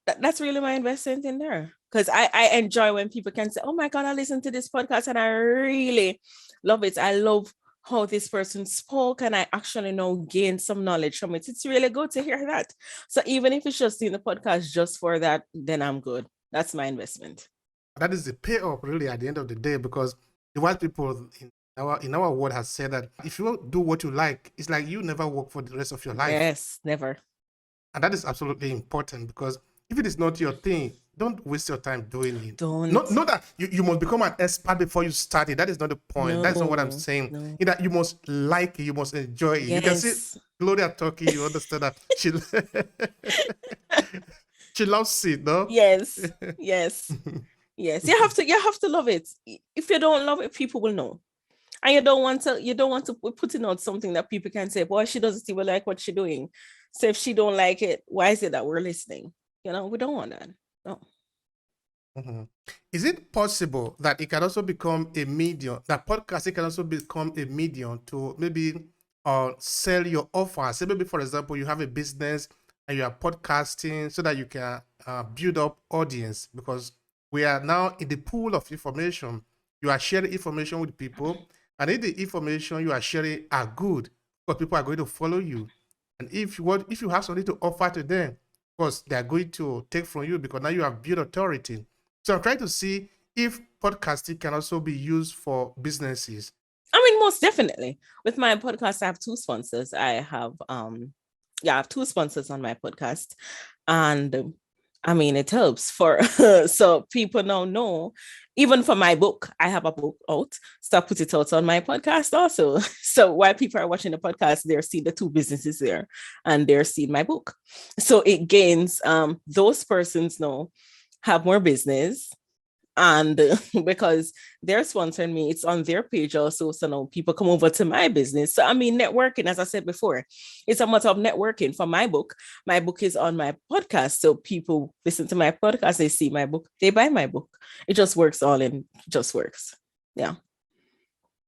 that's really my investment in there. Because I enjoy when people can say, oh my God, I listen to this podcast and I really love it. I love how this person spoke, and I actually now gain some knowledge from it. It's really good to hear that. So even if it's just in the podcast just for that, then I'm good. That's my investment. That is the payoff, really, at the end of the day, because the white people in our world has said that if you do what you like, it's like you never work for the rest of your life. Yes, never. And that is absolutely important, because if it is not your thing, don't waste your time doing it. Don't. Not that you must become an expert before you start it. That is not the point. That is not what I'm No, saying. no. In that you must like it, you must enjoy it. You can see Yes. Gloria talking, you understand that she she loves it, no? Yes. Yes. Yes. You have to love it. If you don't love it, people will know. And you don't want to put in out something that people can say, boy, she doesn't even like what she's doing. So if she don't like it, why is it that we're listening? We don't want that. No. Mhm. Is it possible that it can also become a medium, that podcasting can also become a medium to maybe sell your offer? Say maybe, for example, you have a business and you are podcasting so that you can build up audience, because we are now in the pool of information. You are sharing information with people, and if the information you are sharing are good, because people are going to follow you. And if you have something to offer to them, of course, they are going to take from you, because now you have built authority. So I'm trying to see if podcasting can also be used for businesses. I mean, most definitely. With my podcast, I have two sponsors. I have two sponsors on my podcast. And I mean, it helps for so people now know. Even for my book, I have a book out. So I put it out on my podcast also. So while people are watching the podcast, they're seeing the two businesses there and they're seeing my book. So it gains those persons now have more business, and because they're sponsoring me, it's on their page also. So now people come over to my business. So I mean, networking, as I said before, it's a matter of networking. For my book is on my podcast. So people listen to my podcast, they see my book, they buy my book. It just works all in, just works. Yeah.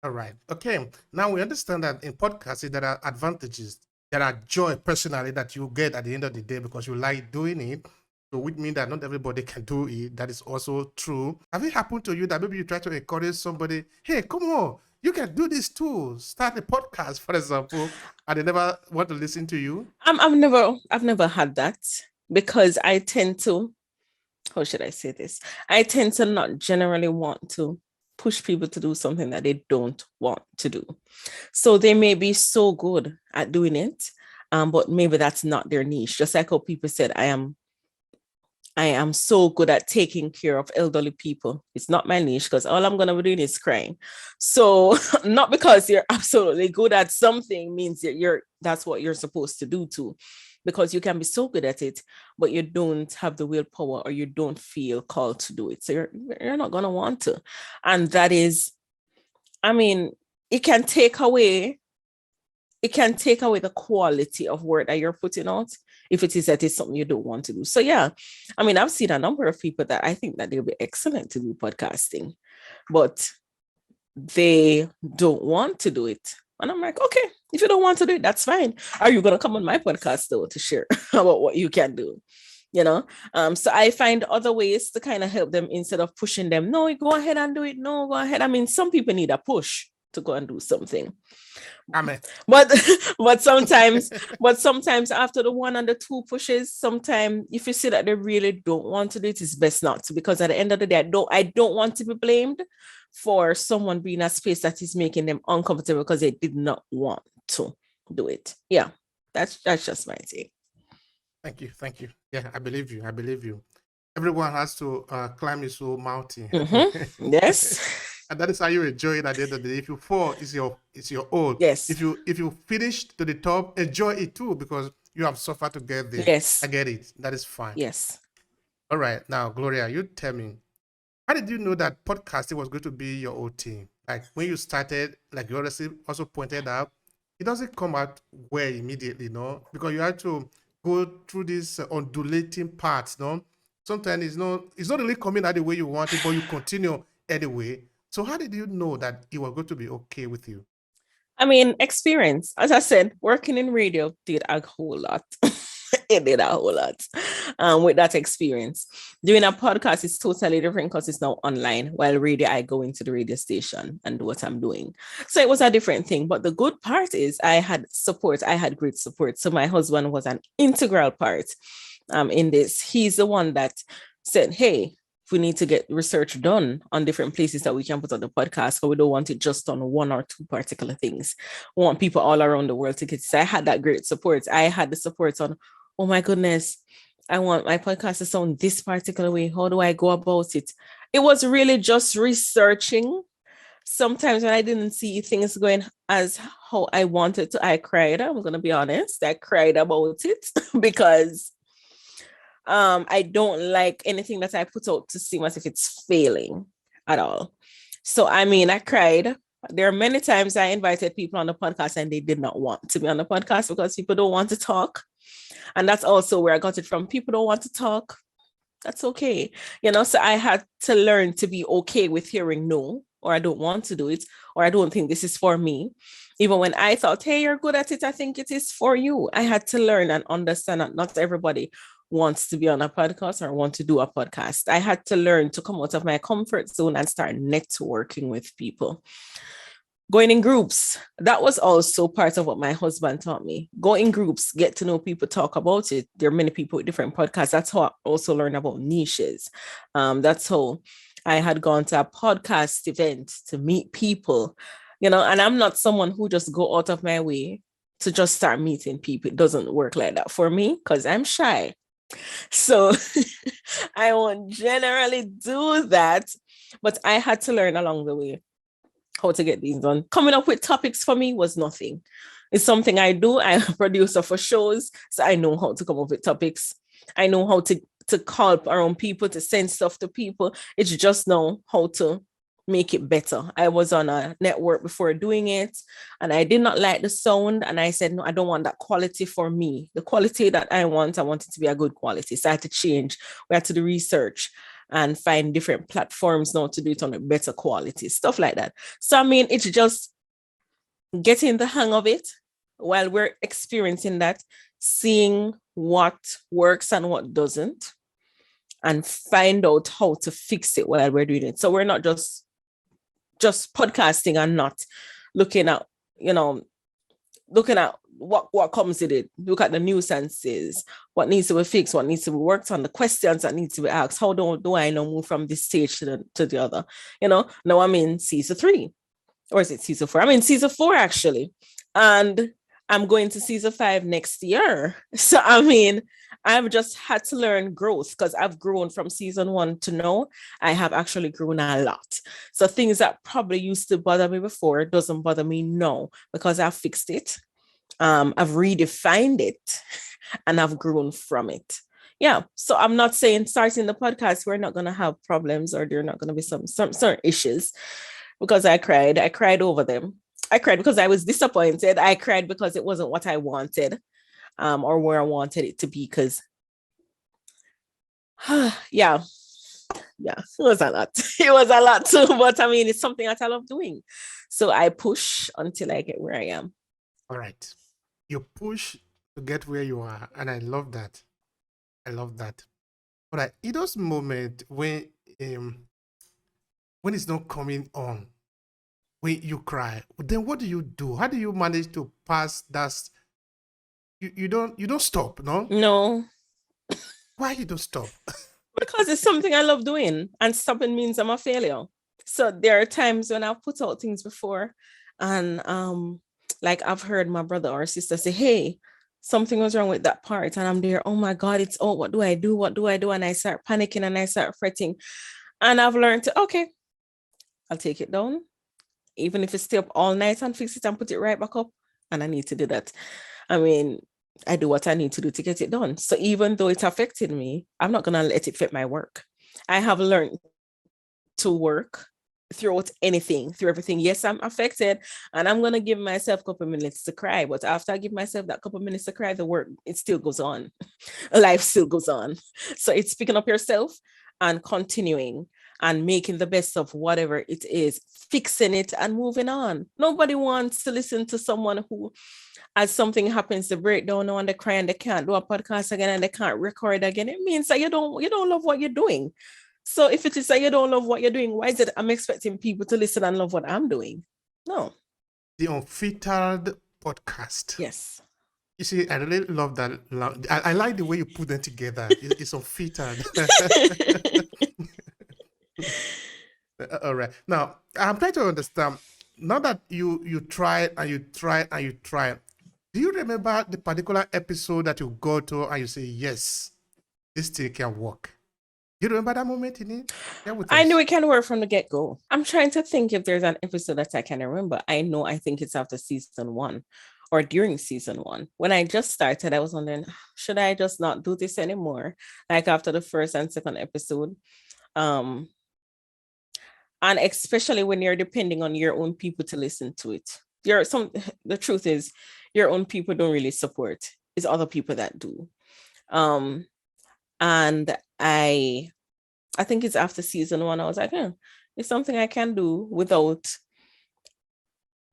All right. Okay. Now we understand that in podcasting there are advantages. There are joy personally that you get at the end of the day because you like doing it. So which means that not everybody can do it. That is also true. Have it happened to you that maybe you try to encourage somebody, hey, come on, you can do this too. Start a podcast, for example, and they never want to listen to you? I've never had that, because I tend to, how should I say this? I tend to not generally want to push people to do something that they don't want to do. So they may be so good at doing it, but maybe that's not their niche. Just like how people said, I am so good at taking care of elderly people. It's not my niche, because all I'm gonna be doing is crying. So not because you're absolutely good at something means that that's what you're supposed to do too. Because you can be so good at it, but you don't have the willpower or you don't feel called to do it. So you're not gonna want to. And that is, I mean, it can take away the quality of work that you're putting out if it is that it's something you don't want to do. So yeah, I mean, I've seen a number of people that I think that they'll be excellent to do podcasting, but they don't want to do it. And I'm like, okay, if you don't want to do it, that's fine. Are you going to come on my podcast though to share about what you can do? So I find other ways to kind of help them instead of pushing them. No, go ahead and do it. No, go ahead. I mean, some people need a push to go and do something. Amen. But sometimes after the one and the two pushes, sometimes if you see that they really don't want to do it, it's best not to, because at the end of the day, I don't want to be blamed for someone being in a space that is making them uncomfortable because they did not want to do it. Yeah, that's just my take. Thank you. Thank you. Yeah, I believe you. I believe you. Everyone has to climb his own mountain. Yes. And that is how you enjoy it at the end of the day. If you fall, it's your own. Yes. If you finish to the top, enjoy it too, because you have suffered to get there. Yes. I get it. That is fine. Yes. All right. Now, Gloria, you tell me, how did you know that podcasting was going to be your own thing? Like when you started, like you also pointed out, it doesn't come out well immediately, no? Because you have to go through this undulating parts, no? Sometimes it's not really coming out the way you want it, but you continue anyway. So how did you know that it was going to be okay with you? I mean, experience. As I said, working in radio did a whole lot. It did a whole lot with that experience. Doing a podcast is totally different because it's now online. While radio, I go into the radio station and do what I'm doing. So it was a different thing. But the good part is I had support. I had great support. So my husband was an integral part in this. He's the one that said, hey, we need to get research done on different places that we can put on the podcast, but we don't want it just on one or two particular things. We want people all around the world to get. So I had that great support. I had the support on, oh my goodness, I want my podcast to sound this particular way. How do I go about it? It was really just researching. Sometimes when I didn't see things going as how I wanted to, I cried. I'm going to be honest. I cried about it because I don't like anything that I put out to seem as if it's failing at all. So, I mean, I cried. There are many times I invited people on the podcast and they did not want to be on the podcast because people don't want to talk. And that's also where I got it from. People don't want to talk. That's okay. So I had to learn to be okay with hearing no, or I don't want to do it, or I don't think this is for me. Even when I thought, hey, you're good at it, I think it is for you. I had to learn and understand that not everybody wants to be on a podcast or want to do a podcast. I had to learn to come out of my comfort zone and start networking with people. Going in groups, that was also part of what my husband taught me. Go in groups, get to know people, talk about it. There are many people with different podcasts. That's how I also learned about niches. That's how I had gone to a podcast event to meet people, and I'm not someone who just go out of my way to just start meeting people. It doesn't work like that for me because I'm shy. So I won't generally do that, but I had to learn along the way how to get these done. Coming up with topics for me was nothing. It's something I do. I'm a producer for shows, so I know how to come up with topics. I know how to call around people, to send stuff to people. It's just know how to make it better. I was on a network before doing it and I did not like the sound. And I said, no, I don't want that quality for me. The quality that I want it to be a good quality. So I had to change. We had to do research and find different platforms now to do it on a better quality, stuff like that. So, I mean, it's just getting the hang of it while we're experiencing that, seeing what works and what doesn't, and find out how to fix it while we're doing it. So we're not just podcasting and not looking at what comes with it. Look at the nuisances, what needs to be fixed, what needs to be worked on, the questions that need to be asked. How do I now move from this stage to the other? Now I'm in season 3, or is it season 4? I'm in season 4 actually, and I'm going to season 5 next year. So I mean, I've just had to learn growth because I've grown from season 1 to now. I have actually grown a lot. So things that probably used to bother me before doesn't bother me now because I've fixed it. I've redefined it and I've grown from it. Yeah. So I'm not saying starting the podcast, we're not going to have problems or there are not going to be some certain issues, because I cried over them. I cried because I was disappointed. I cried because it wasn't what I wanted. Or where I wanted it to be, because yeah, it was a lot. It was a lot too, but I mean, it's something that I love doing. So I push until I get where I am. All right. You push to get where you are, and I love that. All right. In those moments when it's not coming on, when you cry, then what do you do? How do you manage to pass that? You don't stop, no? No. Why you don't stop? Because it's something I love doing, and stopping means I'm a failure. So there are times when I've put out things before, and like I've heard my brother or sister say, hey, something was wrong with that part, and I'm there, oh my God, it's out. What do I do? And I start panicking and I start fretting. And I've learned to, okay, I'll take it down, even if it's stay up all night and fix it and put it right back up. And I need to do that. I mean, I do what I need to do to get it done. So even though it affected me, I'm not going to let it fit my work. I have learned to work through everything. Yes, I'm affected, and I'm going to give myself a couple of minutes to cry. But after I give myself that couple of minutes to cry, the work, it still goes on. Life still goes on. So it's picking up yourself and continuing. and making the best of whatever it is, fixing it and moving on. Nobody wants to listen to someone who, as something happens, to break down and they cry and they can't do a podcast again and they can't record again. It means that you don't love what you're doing. So if it is that you don't love what you're doing, why is it I'm expecting people to listen and love what I'm doing? No. The Unfiltered Podcast. Yes. You see, I really love that. I like the way you put them together. It's Unfiltered. All right. Now, I'm trying to understand. Now that you try and you try and you try, do you remember the particular episode that you go to and you say, yes, this thing can work? You remember that moment in it? I knew it can work from the get-go. I'm trying to think if there's an episode that I can remember. I think it's after season 1 or during season 1. When I just started, I was wondering, should I just not do this anymore? Like after the first and second episode. And especially when you're depending on your own people to listen to it. The truth is, your own people don't really support. It's other people that do. And I think it's after season 1, I was like, it's something I can do without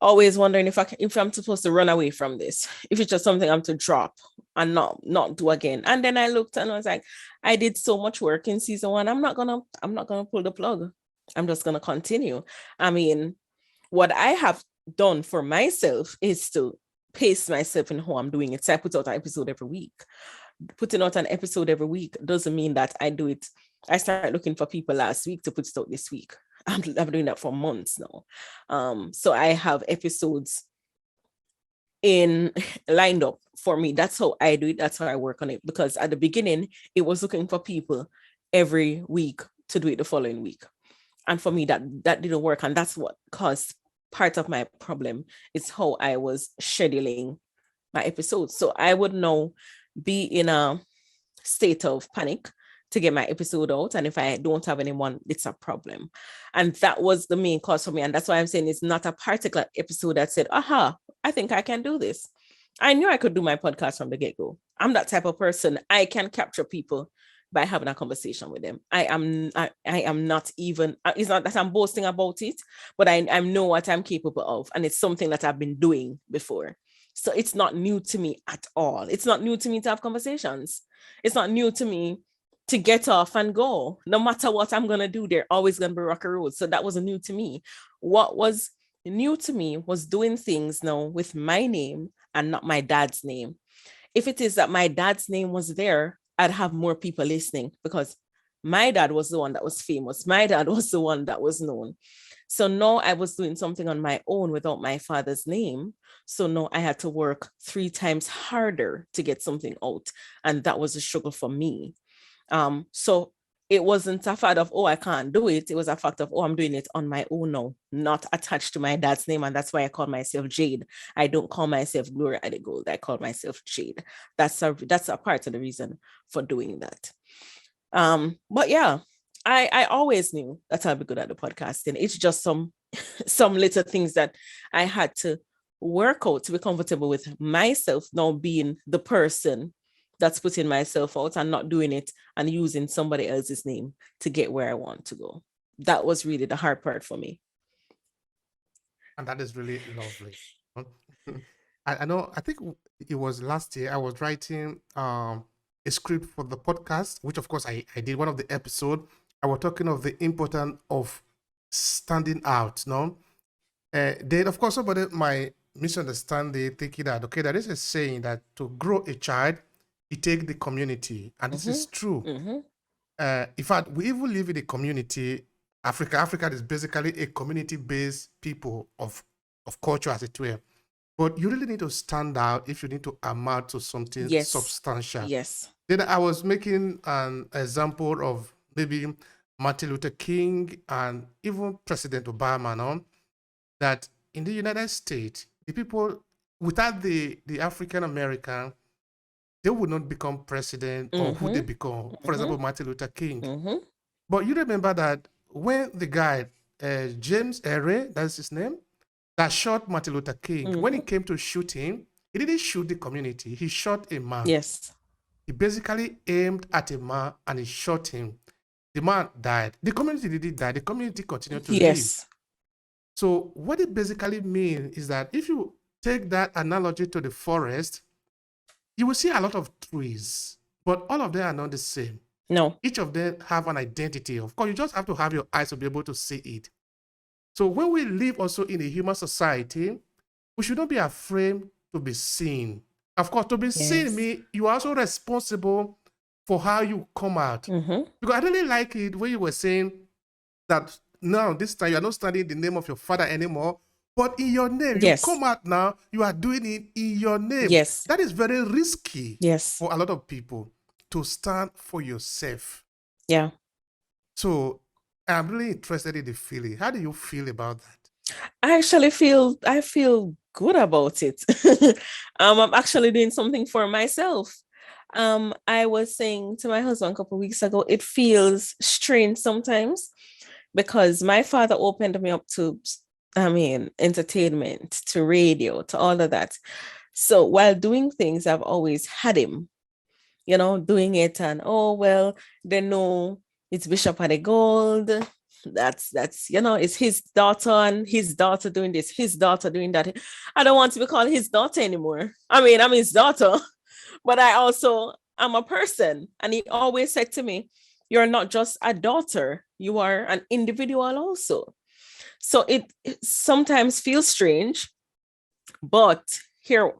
always wondering if I'm supposed to run away from this, if it's just something I'm to drop and not do again. And then I looked and I was like, I did so much work in season 1. I'm not gonna pull the plug. I'm just gonna continue. I mean, what I have done for myself is to pace myself in how I'm doing it. So I put out an episode every week. Putting out an episode every week doesn't mean that I do it. I started looking for people last week to put it out this week. I'm doing that for months now. So I have episodes lined up for me. That's how I do it. That's how I work on it. Because at the beginning, it was looking for people every week to do it the following week. And for me, that didn't work. And that's what caused part of my problem. Is how I was scheduling my episodes. So I would now be in a state of panic to get my episode out. And if I don't have anyone, it's a problem. And that was the main cause for me. And that's why I'm saying it's not a particular episode that said, I think I can do this. I knew I could do my podcast from the get-go. I'm that type of person. I can capture people by having a conversation with them. I am not even, it's not that I'm boasting about it, but I know what I'm capable of. And it's something that I've been doing before. So it's not new to me at all. It's not new to me to have conversations. It's not new to me to get off and go. No matter what I'm going to do, they're always going to be rocky roads. So that wasn't new to me. What was new to me was doing things now with my name and not my dad's name. If it is that my dad's name was there, I'd have more people listening because my dad was the one that was famous. My dad was the one that was known. So now I was doing something on my own without my father's name. So now I had to work 3 times harder to get something out. And that was a struggle for me. So it wasn't a fact of, I can't do it. It was a fact of, I'm doing it on my own now, not attached to my dad's name. And that's why I call myself Jade. I don't call myself Gloria Adegold. I call myself Jade. That's a part of the reason for doing that. But yeah, I always knew that I'd be good at the podcasting. It's just some little things that I had to work out to be comfortable with myself now being the person that's putting myself out and not doing it and using somebody else's name to get where I want to go. That was really the hard part for me. And that is really lovely. I know, I think it was last year, I was writing a script for the podcast, which of course I did one of the episode. I was talking of the importance of standing out, no? Then of course somebody might misunderstand the thinking that, okay, there is a saying that to grow a child, it takes the community. And this is true. In fact, we even live in a community. Africa is basically a community-based people of culture, as it were. But you really need to stand out if you need to amount to something substantial. Yes. Then I was making an example of maybe Martin Luther King and even President Obama, no? That in the United States, the people, without the African American, they would not become president or who they become. For example, Martin Luther King. But you remember that when the guy, James Ere, that's his name, that shot Martin Luther King, when he came to shoot him, he didn't shoot the community. He shot a man. Yes. He basically aimed at a man and he shot him. The man died. The community didn't die. The community continued to live. Yes. So what it basically means is that if you take that analogy to the forest, you will see a lot of trees, but all of them are not the same. No. Each of them have an identity. Of course, you just have to have your eyes to be able to see it. So when we live also in a human society, we should not be afraid to be seen. Of course, to be seen Yes. means you are also responsible for how you come out. Mm-hmm. Because I really like it when you were saying that now this time you are not studying the name of your father anymore, but in your name. You Yes. come out now, you are doing it in your name. Yes. That is very risky Yes. for a lot of people to stand for yourself. Yeah. So I'm really interested in the feeling. How do you feel about that? I feel good about it. I'm actually doing something for myself. I was saying to my husband a couple of weeks ago, it feels strange sometimes because my father opened me up to, entertainment, to radio, to all of that. So while doing things, I've always had him, doing it, and they know it's Bishop of the Gold. That's it's his daughter and his daughter doing this, his daughter doing that. I don't want to be called his daughter anymore. I mean, I'm his daughter, but I'm a person. And he always said to me, you're not just a daughter, you are an individual also. So it sometimes feels strange, but here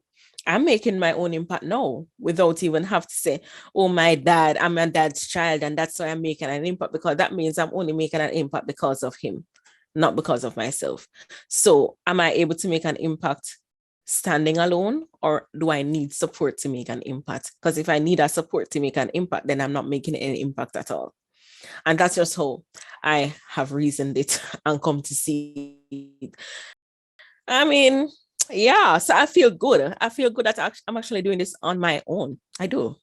I'm making my own impact now without even have to say, oh, I'm my dad's child, and that's why I'm making an impact, because that means I'm only making an impact because of him, not because of myself. So am I able to make an impact standing alone, or do I need support to make an impact? Because if I need a support to make an impact, then I'm not making any impact at all. And that's just how I have reasoned it and come to see it. I mean, yeah, so I feel good. I feel good that I'm actually doing this on my own. I do.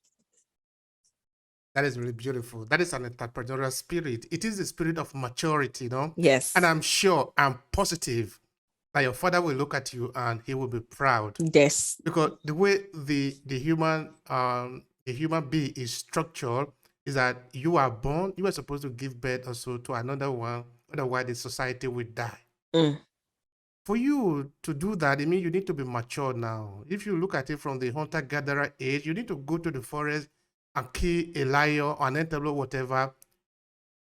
That is really beautiful. That is an entrepreneurial spirit. It is the spirit of maturity, Yes. And I'm sure, I'm positive that your father will look at you and he will be proud. Yes. Because the way the human being is structured is that you are born, you are supposed to give birth also to another one, otherwise the society will die. Mm. For you to do that, I mean, you need to be mature now. If you look at it from the hunter-gatherer age, you need to go to the forest and kill a lion or an antelope, whatever,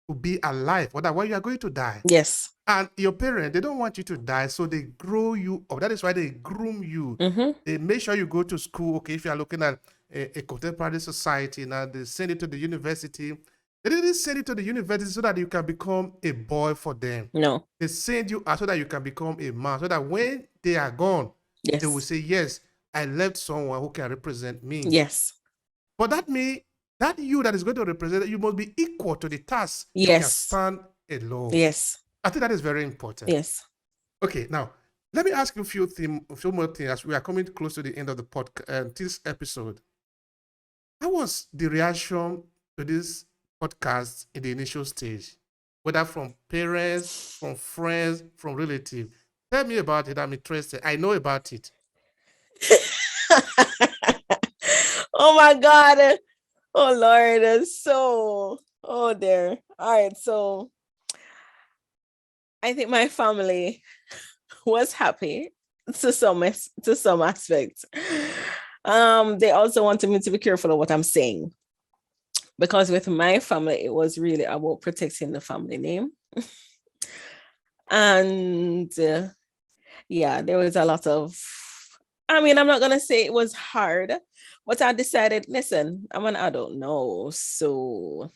to be alive. Otherwise, you are going to die. Yes. And your parents, they don't want you to die, so they grow you up. That is why they groom you. Mm-hmm. They make sure you go to school. Okay, if you are looking at a contemporary society, now they send you to the university. They didn't send you to the university so that you can become a boy for them. No. They send you out so that you can become a man, so that when they are gone, Yes. they will say, yes, I left someone who can represent me. Yes. But that means that you that is going to represent, you must be equal to the task. Yes. You can stand alone. Yes. I think that is very important. Yes. Okay, now let me ask you a few more things as we are coming close to the end of the podcast, this episode. How was the reaction to this podcast in the initial stage, whether from parents, from friends, from relatives? Tell me about it. I'm interested. I know about it. Oh my God. Oh Lord. So, oh there. All right. So I think my family was happy to some aspect. They also wanted me to be careful of what I'm saying, because with my family, it was really about protecting the family name. And yeah, there was a lot of, I'm not going to say it was hard, but I decided, listen, I'm an adult now. So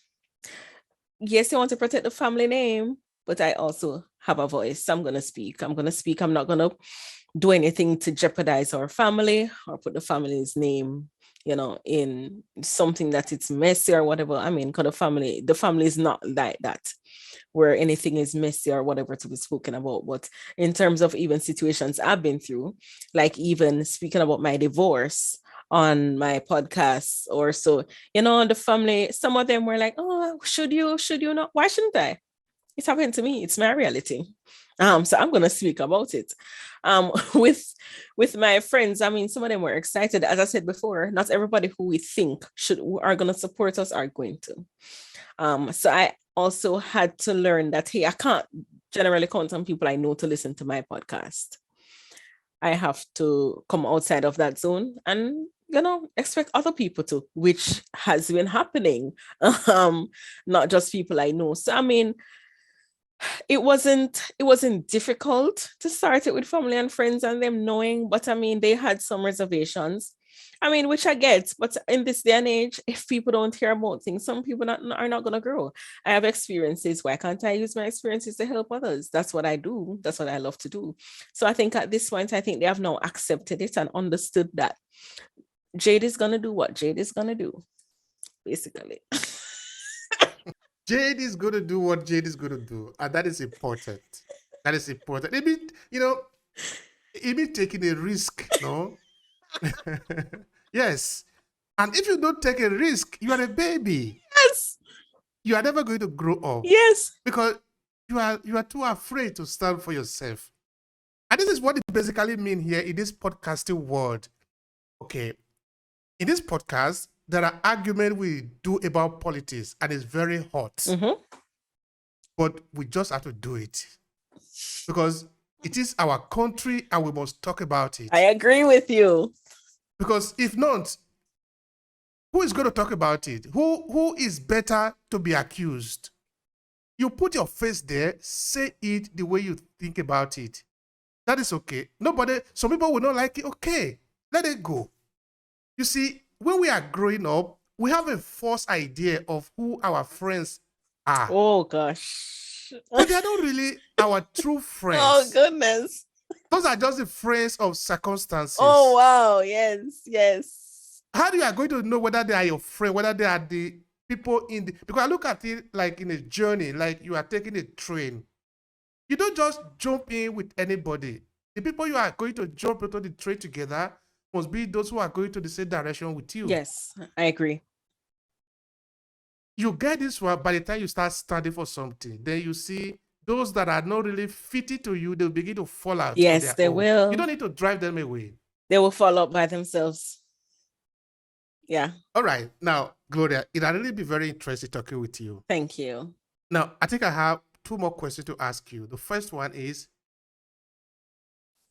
yes, I want to protect the family name, but I also have a voice. So I'm going to speak. I'm not going to do anything to jeopardize our family or put the family's name, in something that it's messy or whatever. Because the family is not like that, where anything is messy or whatever to be spoken about. But in terms of even situations I've been through, like even speaking about my divorce on my podcast or so, the family, some of them were like, oh, should you not? Why shouldn't I? It's happened to me. It's my reality. So I'm going to speak about it. With my friends, some of them were excited. As I said before, not everybody who we think are going to support us are going to. So also had to learn that, hey, I can't generally count on people I know to listen to my podcast. I have to come outside of that zone and, expect other people to, which has been happening. Not just people I know. So I mean, it wasn't difficult to start it with family and friends and them knowing, but I mean, they had some reservations. I mean, which I get, but in this day and age, if people don't hear about things, some people are not going to grow. I have experiences. Why can't I use my experiences to help others? That's what I do. That's what I love to do. So I think at this point, I think they have now accepted it and understood that Jade is going to do what Jade is going to do, basically. Jade is going to do what Jade is going to do, and that is important. That is important. It means, it means taking a risk, no? Yes. And if you don't take a risk, you are a baby. Yes. You are never going to grow up. Yes. Because you are too afraid to stand for yourself. And this is what it basically means here in this podcasting world. Okay. In this podcast, there are arguments we do about politics, and it's very hot. Mm-hmm. But we just have to do it. Because it is our country and we must talk about it. I agree with you. Because if not, who is going to talk about it? Who is better to be accused? You put your face there, say it the way you think about it. That is okay. Some people will not like it. Okay, let it go. You see, when we are growing up, we have a false idea of who our friends are. Oh, gosh. But they are not really our true friends. Oh, goodness. Those are just the friends of circumstances. Oh, wow. Yes, yes. How you are going to know whether they are your friend, whether they are the people because I look at it like in a journey, like you are taking a train. You don't just jump in with anybody. The people you are going to jump into the train together must be those who are going to the same direction with you. Yes, I agree. You get this one by the time you start studying for something. Then you see those that are not really fitting to you, they'll begin to fall out. Yes, they will. You don't need to drive them away. They will fall out by themselves. Yeah. All right. Now, Gloria, it'll really be very interesting talking with you. Thank you. Now, I think I have 2 more questions to ask you. The first one is,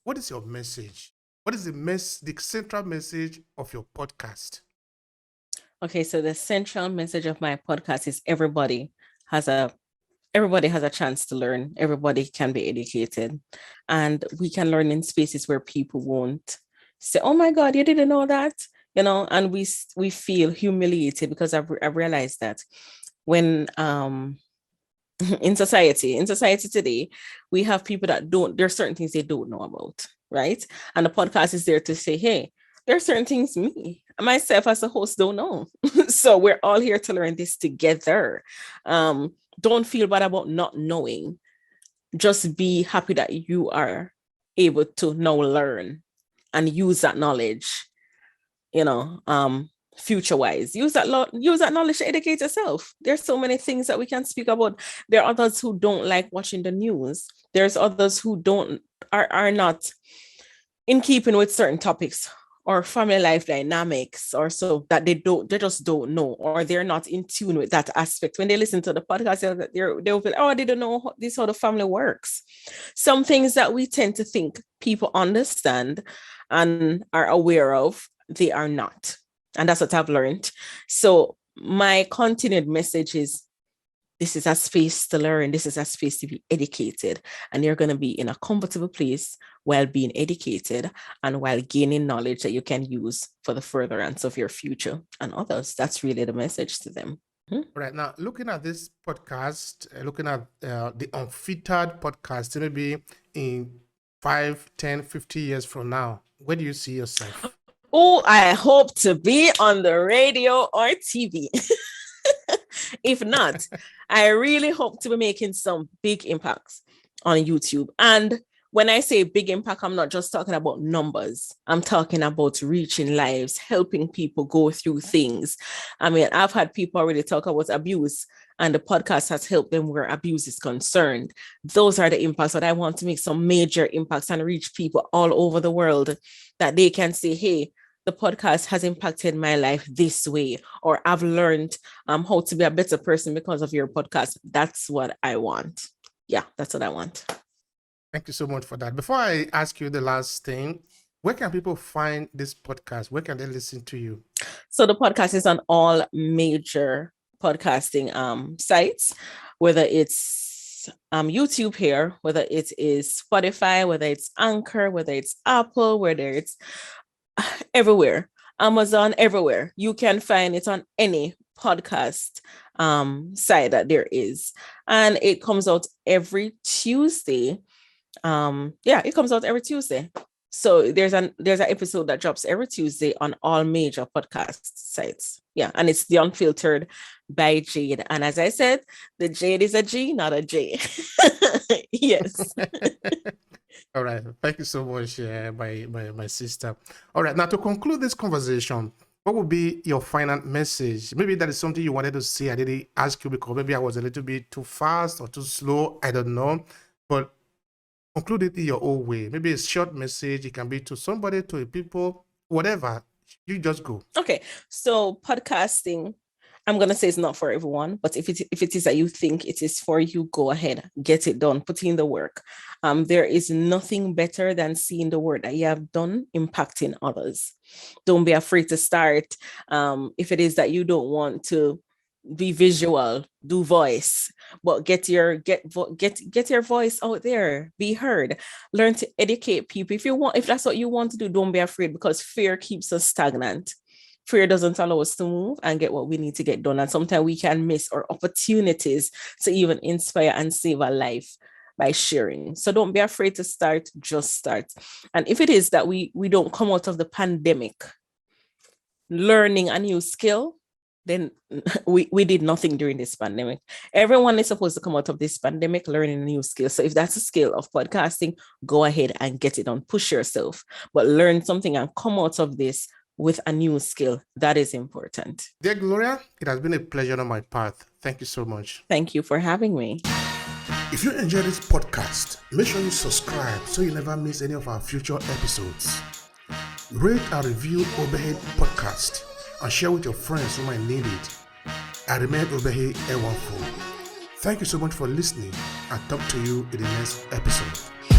what is your message? What is the central message of your podcast? Okay, so the central message of my podcast is everybody has a chance to learn. Everybody can be educated, and we can learn in spaces where people won't say, "Oh my God, you didn't know that," and we feel humiliated because I've realized that when in society today, we have people that there are certain things they don't know about, right? And the podcast is there to say, hey, there are certain things me, myself as a host, don't know. So we're all here to learn this together. Don't feel bad about not knowing. Just be happy that you are able to now learn and use that knowledge, future wise. Use that knowledge to educate yourself. There's so many things that we can speak about. There are others who don't like watching the news. There's others who are not in keeping with certain topics or family life dynamics, or so that they just don't know, or they're not in tune with that aspect. When they listen to the podcast, they'll be, oh, they don't know this how the family works. Some things that we tend to think people understand and are aware of, they are not. And that's what I've learned. So my continued message is, this is a space to learn. This is a space to be educated. And you're going to be in a comfortable place while being educated and while gaining knowledge that you can use for the furtherance of your future and others. That's really the message to them. Right now, looking at this podcast, looking at the Unfiltered podcast, maybe in 5, 10, 50 years from now, where do you see yourself? Oh, I hope to be on the radio or TV. If not, I really hope to be making some big impacts on YouTube. And when I say big impact, I'm not just talking about numbers. I'm talking about reaching lives, helping people go through things. I mean, I've had people already talk about abuse, and the podcast has helped them where abuse is concerned. Those are the impacts, but I want to make some major impacts and reach people all over the world that they can say, hey, the podcast has impacted my life this way, or I've learned how to be a better person because of your podcast. That's what I want. Yeah, that's what I want. Thank you so much for that. Before I ask you the last thing, where can people find this podcast? Where can they listen to you? So the podcast is on all major podcasting sites, whether it's YouTube here, whether it is Spotify, whether it's Anchor, whether it's Apple, whether it's everywhere, Amazon, everywhere. You can find it on any podcast site that there is. And it comes out every Tuesday. It comes out every Tuesday. So there's an episode that drops every Tuesday on all major podcast sites. Yeah, and it's The Unfiltered by GAde. And as I said, the GAde is a G, not a J. Yes. All right. Thank you so much, my sister. All right. Now, to conclude this conversation, what would be your final message? Maybe that is something you wanted to say. I didn't ask you because maybe I was a little bit too fast or too slow. I don't know. But conclude it in your own way. Maybe a short message. It can be to somebody, to people, whatever. You just go. Okay. So podcasting, I'm going to say it's not for everyone, but if it is that you think it is for you, go ahead, get it done, put in the work. There is nothing better than seeing the work that you have done impacting others. Don't be afraid to start. If it is that you don't want to be visual, do voice, but get your voice out there, be heard, learn to educate people. If that's what you want to do, don't be afraid, because fear keeps us stagnant. Fear doesn't allow us to move and get what we need to get done. And sometimes we can miss our opportunities to even inspire and save a life by sharing. So don't be afraid to start, just start. And if it is that we don't come out of the pandemic learning a new skill, then we did nothing during this pandemic. Everyone is supposed to come out of this pandemic learning a new skill. So if that's a skill of podcasting, go ahead and get it on, push yourself, but learn something and come out of this with a new skill. That is important. Dear Gloria, it has been a pleasure on my part. Thank you so much. Thank you for having me. If you enjoy this podcast, make sure you subscribe so you never miss any of our future episodes. Rate and review Obehi Podcast and share with your friends who might need it. I remain Obehi Ewanfo. Thank you so much for listening, and talk to you in the next episode.